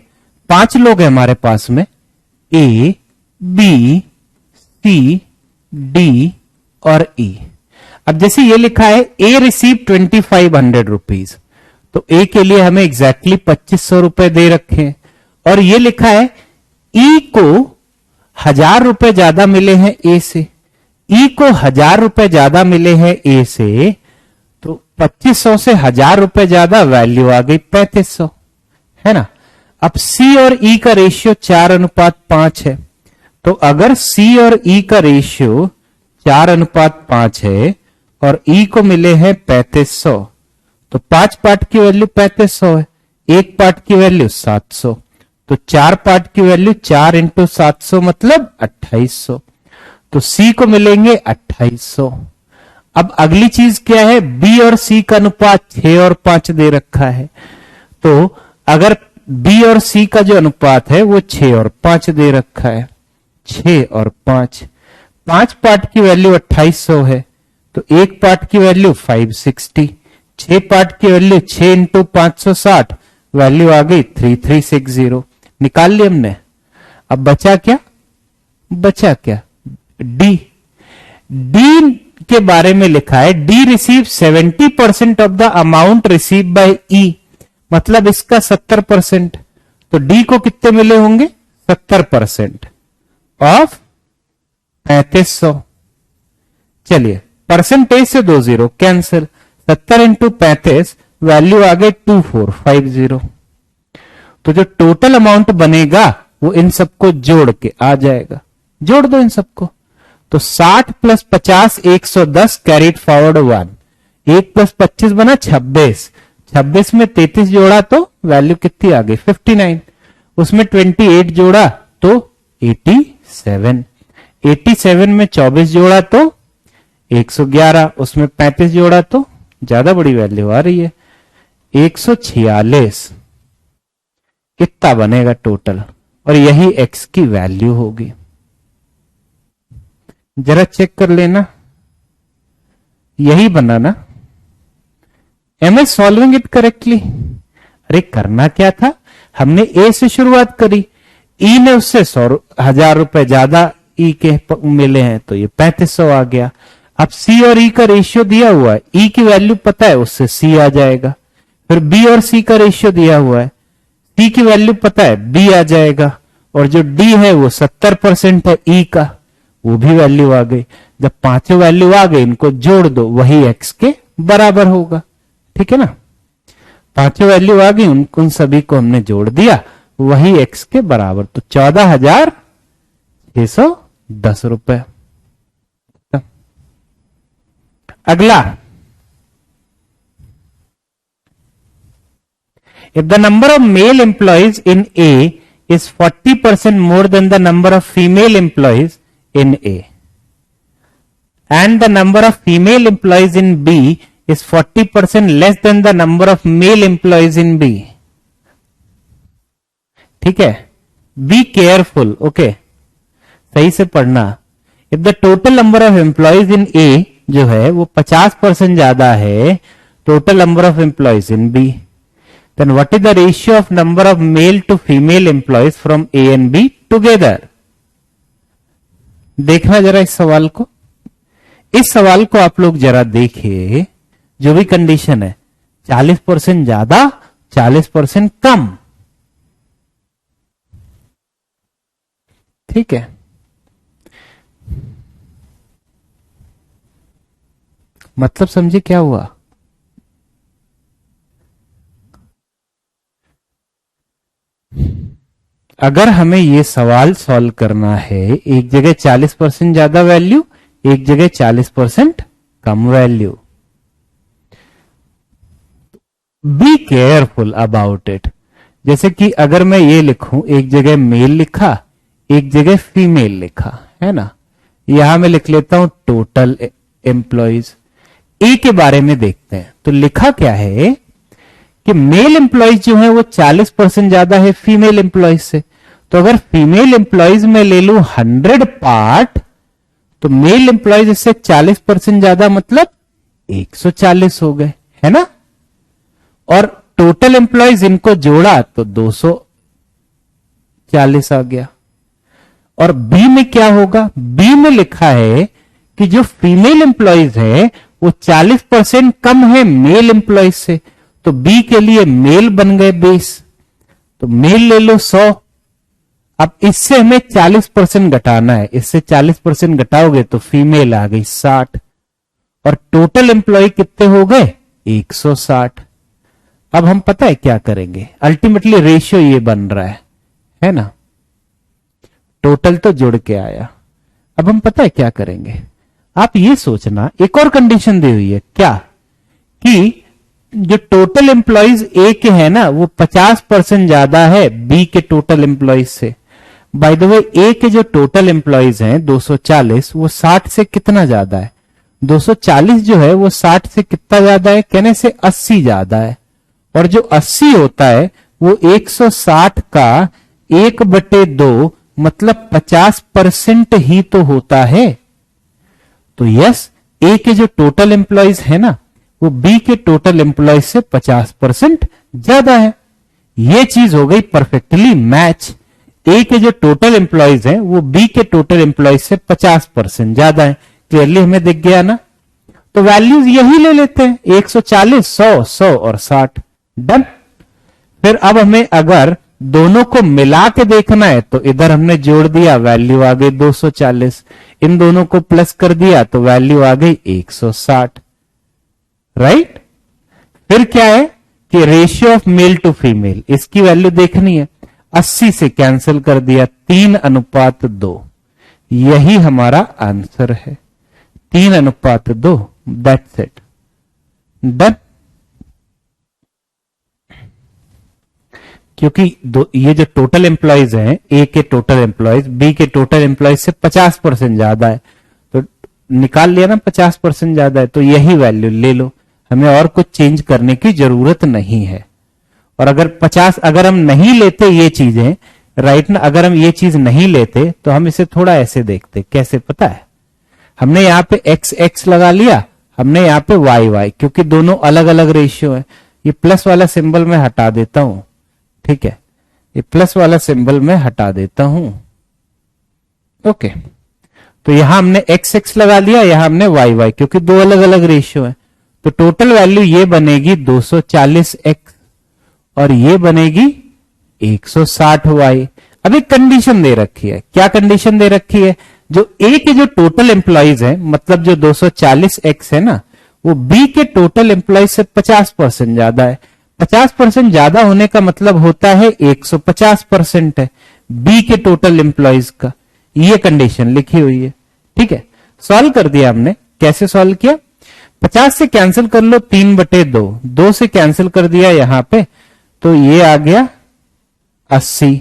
5 लोग हैं हमारे पास में, ए, बी, सी, डी और ई। अब जैसे ये लिखा है ए रिसीव 2500 रुपीज, तो ए के लिए हमें एग्जैक्टली 2500 रुपए दे रखे हैं, और ये लिखा है ई को 1000 रुपए ज्यादा मिले हैं ए से, ई को 1000 रुपए ज्यादा मिले हैं ए से, तो 2500 से 1000 रुपए ज्यादा, वैल्यू आ गई 3500, है ना। अब सी और ई का रेशियो 4:5 है, तो अगर सी और ई का रेशियो 4:5 है और ई को मिले हैं 3500, तो 5 पार्ट की वैल्यू 3500 है, एक पार्ट की वैल्यू 700, तो 4 पार्ट की वैल्यू 4 इंटू 700 मतलब 2800, तो सी को मिलेंगे 2800। अब अगली चीज क्या है, बी और सी का अनुपात 6 और 5 दे रखा है, तो अगर बी और सी का जो अनुपात है वो 6 और 5 दे रखा है, 6 और 5, 5 पार्ट की वैल्यू 2800 है, तो एक पार्ट की वैल्यू 560, 6 पार्ट की वैल्यू 6 इंटू 560, वैल्यू आ गई 3360, निकाल ली हमने। अब बचा क्या, डी। डी के बारे में लिखा है D receive 70% of the amount receive by E, मतलब इसका 70%, तो डी को कितने मिले होंगे, 70% ऑफ 3500। चलिए परसेंटेज से 2 जीरो कैंसिल, 70 इंटू 35, वैल्यू आ गई 2450। तो जो टोटल अमाउंट बनेगा वो इन सबको जोड़ के आ जाएगा, जोड़ दो इन सबको, तो 60 प्लस 50 110 कैरिड फॉरवर्ड 1, 1 प्लस 25 बना 26, 26 में 33 जोड़ा तो वैल्यू कितनी आ गई 59, उसमें 28 जोड़ा तो 87, 87 में 24 जोड़ा तो 111, उसमें 35 जोड़ा तो ज्यादा बड़ी वैल्यू आ रही है 146, कितना बनेगा टोटल, और यही x की वैल्यू होगी। जरा चेक कर लेना, यही बना ना, am I solving it correctly. अरे करना क्या था, हमने ए से शुरुआत करी, ई ने उससे 1000 रुपए ज्यादा ई के मिले हैं, तो ये 3500 आ गया। अब सी और ई का रेशियो दिया हुआ है, ई की वैल्यू पता है, उससे सी आ जाएगा। फिर बी और सी का रेशियो दिया हुआ है, सी की वैल्यू पता है, बी आ जाएगा। और जो डी है वो 70% है ई का, वो भी वैल्यू आ गई। जब पांचों वैल्यू आ गई, इनको जोड़ दो, वही एक्स के बराबर होगा, ठीक है ना। पांचों वैल्यू आ गई, उन सभी को हमने जोड़ दिया, वही एक्स के बराबर, तो 14,610 रुपए। अगला, if the number of male employees in A is 40% more than the number of female employees in A, and the number of female employees in B is 40% less than the number of male employees in B. ठीक है, be careful, okay, सही से पढ़ना। If the total number of employees in A जो है वो 50% ज्यादा है total number of employees in B, then what is the ratio of number of male to female employees from A and B together. देखना जरा इस सवाल को, इस सवाल को आप लोग जरा देखिए, जो भी कंडीशन है 40% ज्यादा 40% कम, ठीक है। मतलब समझे क्या हुआ, अगर हमें ये सवाल सॉल्व करना है, एक जगह 40% ज्यादा वैल्यू, एक जगह 40% कम value, be careful about it. जैसे कि अगर मैं ये लिखूं, एक जगह मेल लिखा, एक जगह फीमेल लिखा, है ना, यहां मैं लिख लेता हूं टोटल एम्प्लॉयज। ए के बारे में देखते हैं, तो लिखा क्या है कि मेल एम्प्लॉयज जो है वो 40% ज्यादा है फीमेल एम्प्लॉयज से। तो अगर फीमेल एम्प्लॉयज में ले लूं 100 पार्ट, तो मेल एम्प्लॉयज इससे 40% ज्यादा, मतलब 140 हो गए, है ना। और टोटल एम्प्लॉयज इनको जोड़ा तो 240 आ गया। और बी में क्या होगा, बी में लिखा है कि जो फीमेल एम्प्लॉयज है वो 40% कम है मेल एम्प्लॉयज से, तो बी के लिए मेल बन गए 20, तो मेल ले लो 100। अब इससे हमें 40% घटाना है, इससे 40% घटाओगे तो फीमेल आ गई 60, और टोटल एम्प्लॉय कितने हो गए 160। अब हम पता है क्या करेंगे, अल्टीमेटली रेशियो ये बन रहा है ना, टोटल तो जुड़ के आया। अब हम पता है क्या करेंगे, आप ये सोचना, एक और कंडीशन दी हुई है क्या, कि जो टोटल एम्प्लॉइज ए के है ना वो 50% ज्यादा है बी के टोटल एम्प्लॉइज से। बाय द वे ए के जो टोटल एम्प्लॉइज हैं 240, वो 60 से कितना ज्यादा है, 240 जो है वो 60 से कितना ज्यादा है, कहने से 80 ज्यादा है। और जो 80 होता है वो 160 का 1/2 मतलब 50% ही तो होता है। तो यस, ए के जो टोटल एम्प्लॉइज है ना वो बी के टोटल एम्प्लॉइज से 50% ज्यादा है। ये चीज हो गई परफेक्टली मैच। ए के जो टोटल एम्प्लॉइज हैं वो बी के टोटल एम्प्लॉइज से 50% ज्यादा है। क्लियरली हमें दिख गया ना। तो वैल्यूज यही ले लेते हैं, 140, 100, 100 और 60। डन। फिर अब हमें अगर दोनों को मिला के देखना है तो इधर हमने जोड़ दिया, वैल्यू आ गई 240, इन दोनों को प्लस कर दिया तो वैल्यू आ गई 160। राइट। फिर क्या है कि ratio of male to female, इसकी वैल्यू देखनी है, 80 से कैंसिल कर दिया, 3:2। यही हमारा आंसर है, 3:2। That's it. डन। क्योंकि ये जो टोटल एम्प्लॉइज हैं, ए के टोटल एम्प्लॉइज बी के टोटल एम्प्लॉइज से 50% ज्यादा है, तो निकाल लिया ना 50% ज्यादा है, तो यही वैल्यू ले लो, हमें और कुछ चेंज करने की जरूरत नहीं है। और अगर हम नहीं लेते ये चीजें, राइट ना, अगर हम ये चीज नहीं लेते तो हम इसे थोड़ा ऐसे देखते, कैसे पता है, हमने यहां पे एक्स एक्स लगा लिया, हमने यहां पे वाई वाई, क्योंकि दोनों अलग अलग रेशियो है। ये प्लस वाला सिंबल मैं हटा देता हूं, ठीक है, ये प्लस वाला सिंबल मैं हटा देता हूं। ओके, तो यहां हमने एक्स एक्स लगा लिया, यहां हमने वाई वाई, क्योंकि दो अलग अलग रेशियो है। तो टोटल वैल्यू ये बनेगी 240x और ये बनेगी 160y। अब एक कंडीशन दे रखी है, क्या कंडीशन दे रखी है, जो ए के जो टोटल एम्प्लॉइज है, मतलब जो 240x है ना, वो बी के टोटल एम्प्लॉइज से 50% ज्यादा है। 50% ज्यादा होने का मतलब होता है 150% है बी के टोटल एम्प्लॉइज का। ये कंडीशन लिखी हुई है, ठीक है। सॉल्व कर दिया हमने, कैसे सॉल्व किया, 50 से कैंसिल कर लो, 3/2, 2 से कैंसिल कर दिया यहां पे, तो ये आ गया 80,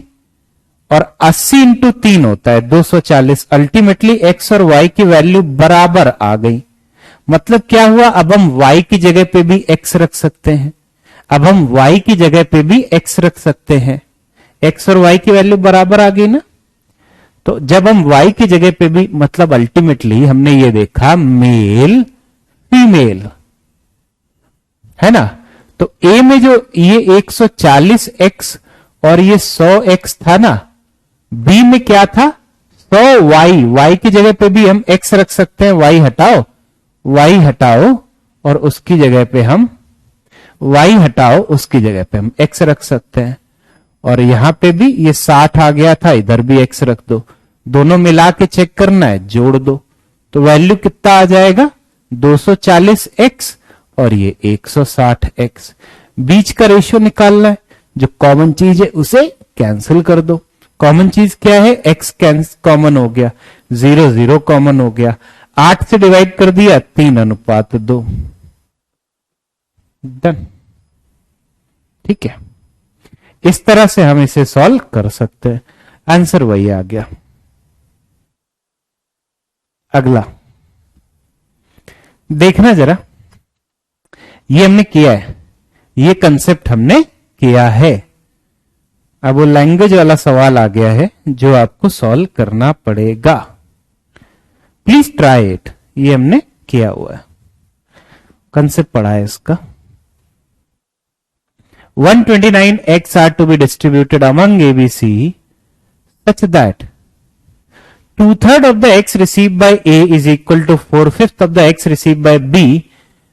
और 80 इंटू 3 होता है 240। अल्टीमेटली एक्स और वाई की वैल्यू बराबर आ गई। मतलब क्या हुआ, अब हम वाई की जगह पे भी एक्स रख सकते हैं, अब हम वाई की जगह पे भी एक्स रख सकते हैं। एक्स और वाई की वैल्यू बराबर आ गई ना। तो जब हम वाई की जगह पे भी, मतलब अल्टीमेटली हमने ये देखा मेल फीमेल है ना। तो ए में जो ये 140x और ये 100x था ना, बी में क्या था 100y, y की जगह पे भी हम x रख सकते हैं, y हटाओ, y हटाओ और उसकी जगह पे हम y हटाओ, उसकी जगह पे हम x रख सकते हैं। और यहां पे भी ये 60 आ गया था, इधर भी x रख दो, दोनों मिला के चेक करना है, जोड़ दो, तो वैल्यू कितना आ जाएगा 240x और ये 160x। बीच का रेशियो निकालना है, जो कॉमन चीज है उसे कैंसिल कर दो। कॉमन चीज क्या है, x कॉमन हो गया, 0 0 कॉमन हो गया, 8 से डिवाइड कर दिया, 3:2। डन। ठीक है, इस तरह से हम इसे सॉल्व कर सकते हैं। आंसर वही आ गया। अगला देखना जरा, ये हमने किया है, ये कंसेप्ट हमने किया है। अब वो लैंग्वेज वाला सवाल आ गया है जो आपको सॉल्व करना पड़ेगा। Please try it. ये हमने किया हुआ है, कंसेप्ट पढ़ा है इसका। 129 eggs are to be distributed among ABC such that 2/3 of the eggs received by A is equal to 4/5 of the eggs received by B,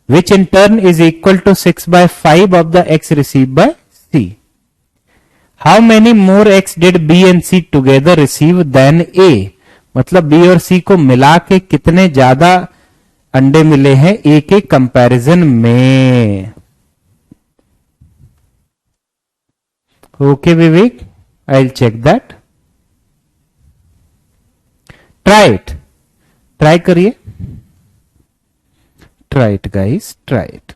which in turn is equal to 6/5 of the eggs received by C. How many more eggs did B and C together receive than A? मतलब B और C को मिला के कितने ज्यादा अंडे मिले हैं ए के कंपैरिजन में। Okay Vivek, I will check that. Try it, try करिए, try it guys, try it.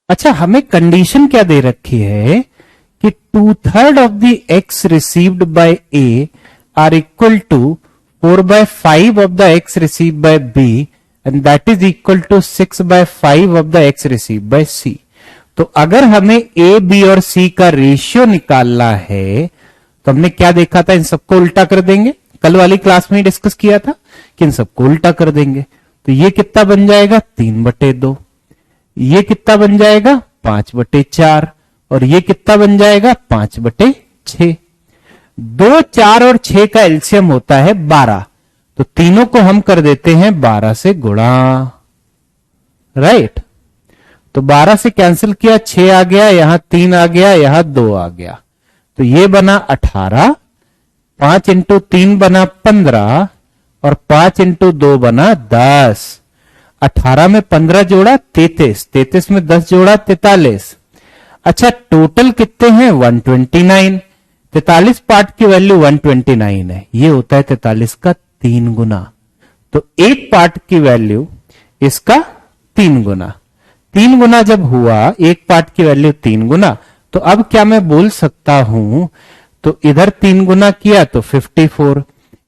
अच्छा, हमें कंडीशन क्या दे रखी है कि 2/3 of the X received by A are equal to 4/5 of the X received by B and that is equal to 6/5 of the X received by C. तो अगर हमें ए बी और सी का रेशियो निकालना है तो हमने क्या देखा था, इन सबको उल्टा कर देंगे। कल वाली क्लास में ही डिस्कस किया था कि इन सबको उल्टा कर देंगे। तो ये कितना बन जाएगा 3/2, ये कितना बन जाएगा 5/4 और ये कितना बन जाएगा 5/6। 2, 4 और 6 का एलसीएम होता है 12, तो तीनों को हम कर देते हैं 12 से गुणा, राइट। तो 12 से कैंसिल किया, 6 आ गया, यहां 3 आ गया, यहां 2 आ गया, तो ये बना 18, 5 इंटू 3 बना 15 और 5 इंटू 2 बना 10। 18 में 15 जोड़ा 33, 33 में 10 जोड़ा 43। अच्छा, टोटल कितने हैं 129। 43 पार्ट की वैल्यू 129 है, ये होता है 43 का 3 गुना। तो एक पार्ट की वैल्यू इसका 3 गुना। 3 गुना जब हुआ एक पार्ट की वैल्यू 3 गुना, तो अब क्या मैं बोल सकता हूं, तो इधर 3 गुना किया तो 54,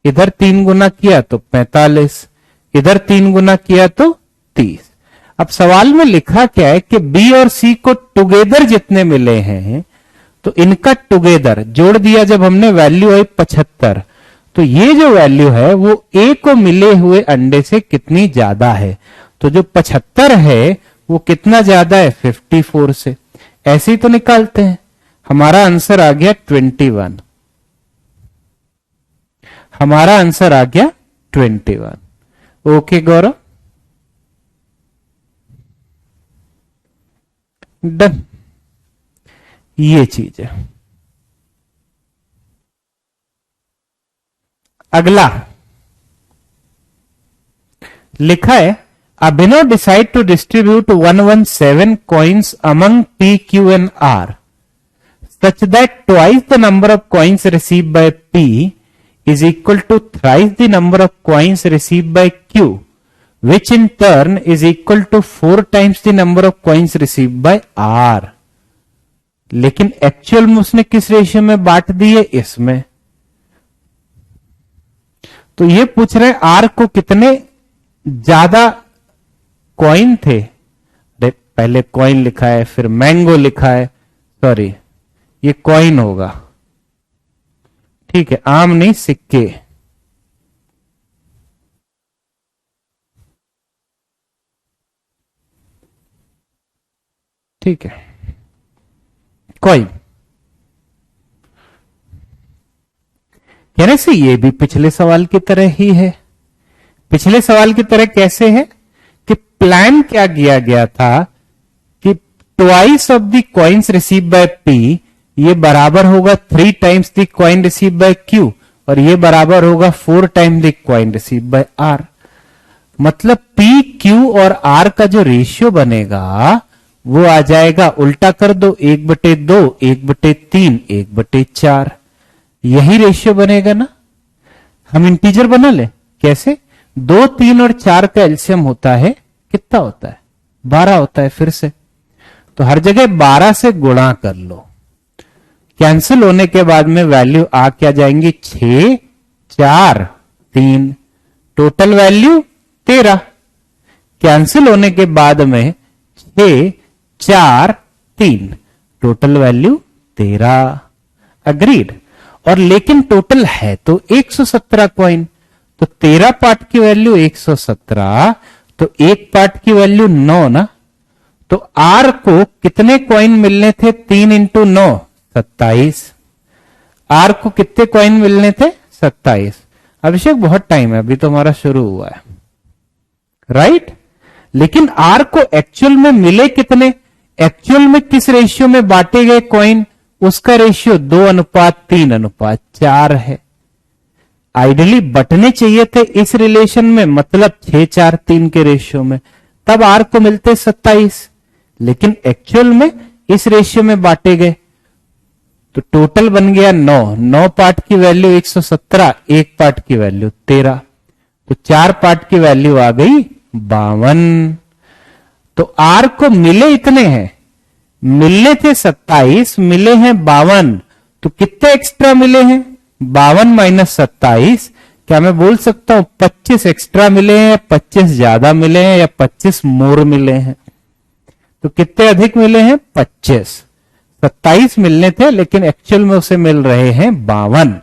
इधर 3 गुना किया तो 45, इधर 3 गुना किया तो 30। अब सवाल में लिखा क्या है कि बी और सी को टुगेदर जितने मिले हैं, तो इनका टुगेदर जोड़ दिया जब हमने, वैल्यू आई 75। तो ये जो वैल्यू है वो ए को मिले हुए अंडे से कितनी ज्यादा है, तो जो 75 है वो कितना ज्यादा है 54 से। ऐसे ही तो निकालते हैं। हमारा आंसर आ गया 21, हमारा आंसर आ गया 21। ओके गौरव, डन, ये चीज है। अगला लिखा है Abhinav decide to distribute 117 coins among P, Q and R such that twice the number of coins received by P is equal to thrice the number of coins received by Q, which in turn is equal to 4 times the number of coins received by R। लेकिन actual में उसने किस ratio में बांट दिए, इसमें। तो ये पूछ रहे हैं आर को कितने ज्यादा कॉइन थे। पहले कॉइन लिखा है, फिर मैंगो लिखा है, सॉरी ये कॉइन होगा, ठीक है, आम नहीं, सिक्के। ठीक है, कॉइन। कहने से ये भी पिछले सवाल की तरह ही है। पिछले सवाल की तरह कैसे है कि प्लान क्या किया गया था कि twice of the coins receive by P, ये बराबर होगा 3 times the coin receive by Q, और ये बराबर होगा 4 time the coin receive by R. मतलब पी, क्यू और आर का जो रेशियो बनेगा वो आ जाएगा, उल्टा कर दो, 1/2, 1/3, 1/4। यही रेशियो बनेगा ना। हम इंटीजर बना ले, कैसे? 2, 3 और 4 का एलसीएम होता है, कितना होता है? 12 होता है। फिर से तो हर जगह 12 से गुणा कर लो, कैंसिल होने के बाद में वैल्यू आ क्या जाएंगी, 6, 4, 3, टोटल वैल्यू 13। कैंसिल होने के बाद में 6, 4, 3, टोटल वैल्यू 13। अग्रीड। और लेकिन टोटल है तो 117 कॉइन, तो 13 पार्ट की वैल्यू 117, तो एक पार्ट की वैल्यू 9 ना। तो आर को कितने कॉइन मिलने थे? 3 × 9, 27। आर को कितने कॉइन मिलने थे? 27। अभिषेक बहुत टाइम है, अभी तो हमारा शुरू हुआ है, राइट। लेकिन आर को एक्चुअल में मिले कितने? एक्चुअल में किस रेशियो में बांटे गए कॉइन, उसका रेशियो 2:3:4 है। आइडियली बटने चाहिए थे इस रिलेशन में, मतलब 6, 4, 3 के रेशियो में, तब आर को मिलते 27। लेकिन एक्चुअल में इस रेशियो में बांटे गए, तो टोटल बन गया 9। 9 पार्ट की वैल्यू 117, एक पार्ट की वैल्यू 13, तो 4 पार्ट की वैल्यू आ गई 52। तो आर को मिले इतने हैं, मिलने थे 27, मिले हैं 52, तो कितने एक्स्ट्रा मिले हैं? 52 - 27, क्या मैं बोल सकता हूं 25 एक्स्ट्रा मिले हैं, 25 ज्यादा मिले हैं, या 25 मोर मिले हैं? तो कितने अधिक मिले हैं? 25। 27 मिलने थे लेकिन एक्चुअल में उसे मिल रहे हैं 52,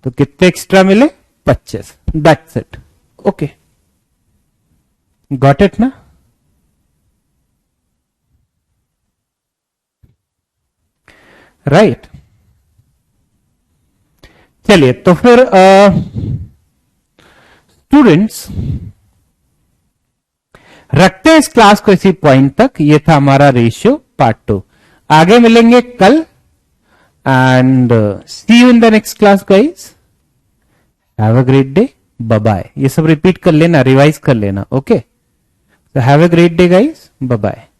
तो कितने एक्स्ट्रा मिले? 25। That's it. Okay, got it ना। राइट। चलिए, तो फिर स्टूडेंट्स रखते हैं इस क्लास को इसी पॉइंट तक। ये था हमारा रेशियो पार्ट 2। आगे मिलेंगे कल, and see you in the next class guys. Have a great day, bye bye. ये सब रिपीट कर लेना, रिवाइज कर लेना। Okay, so have a great day guys, bye bye।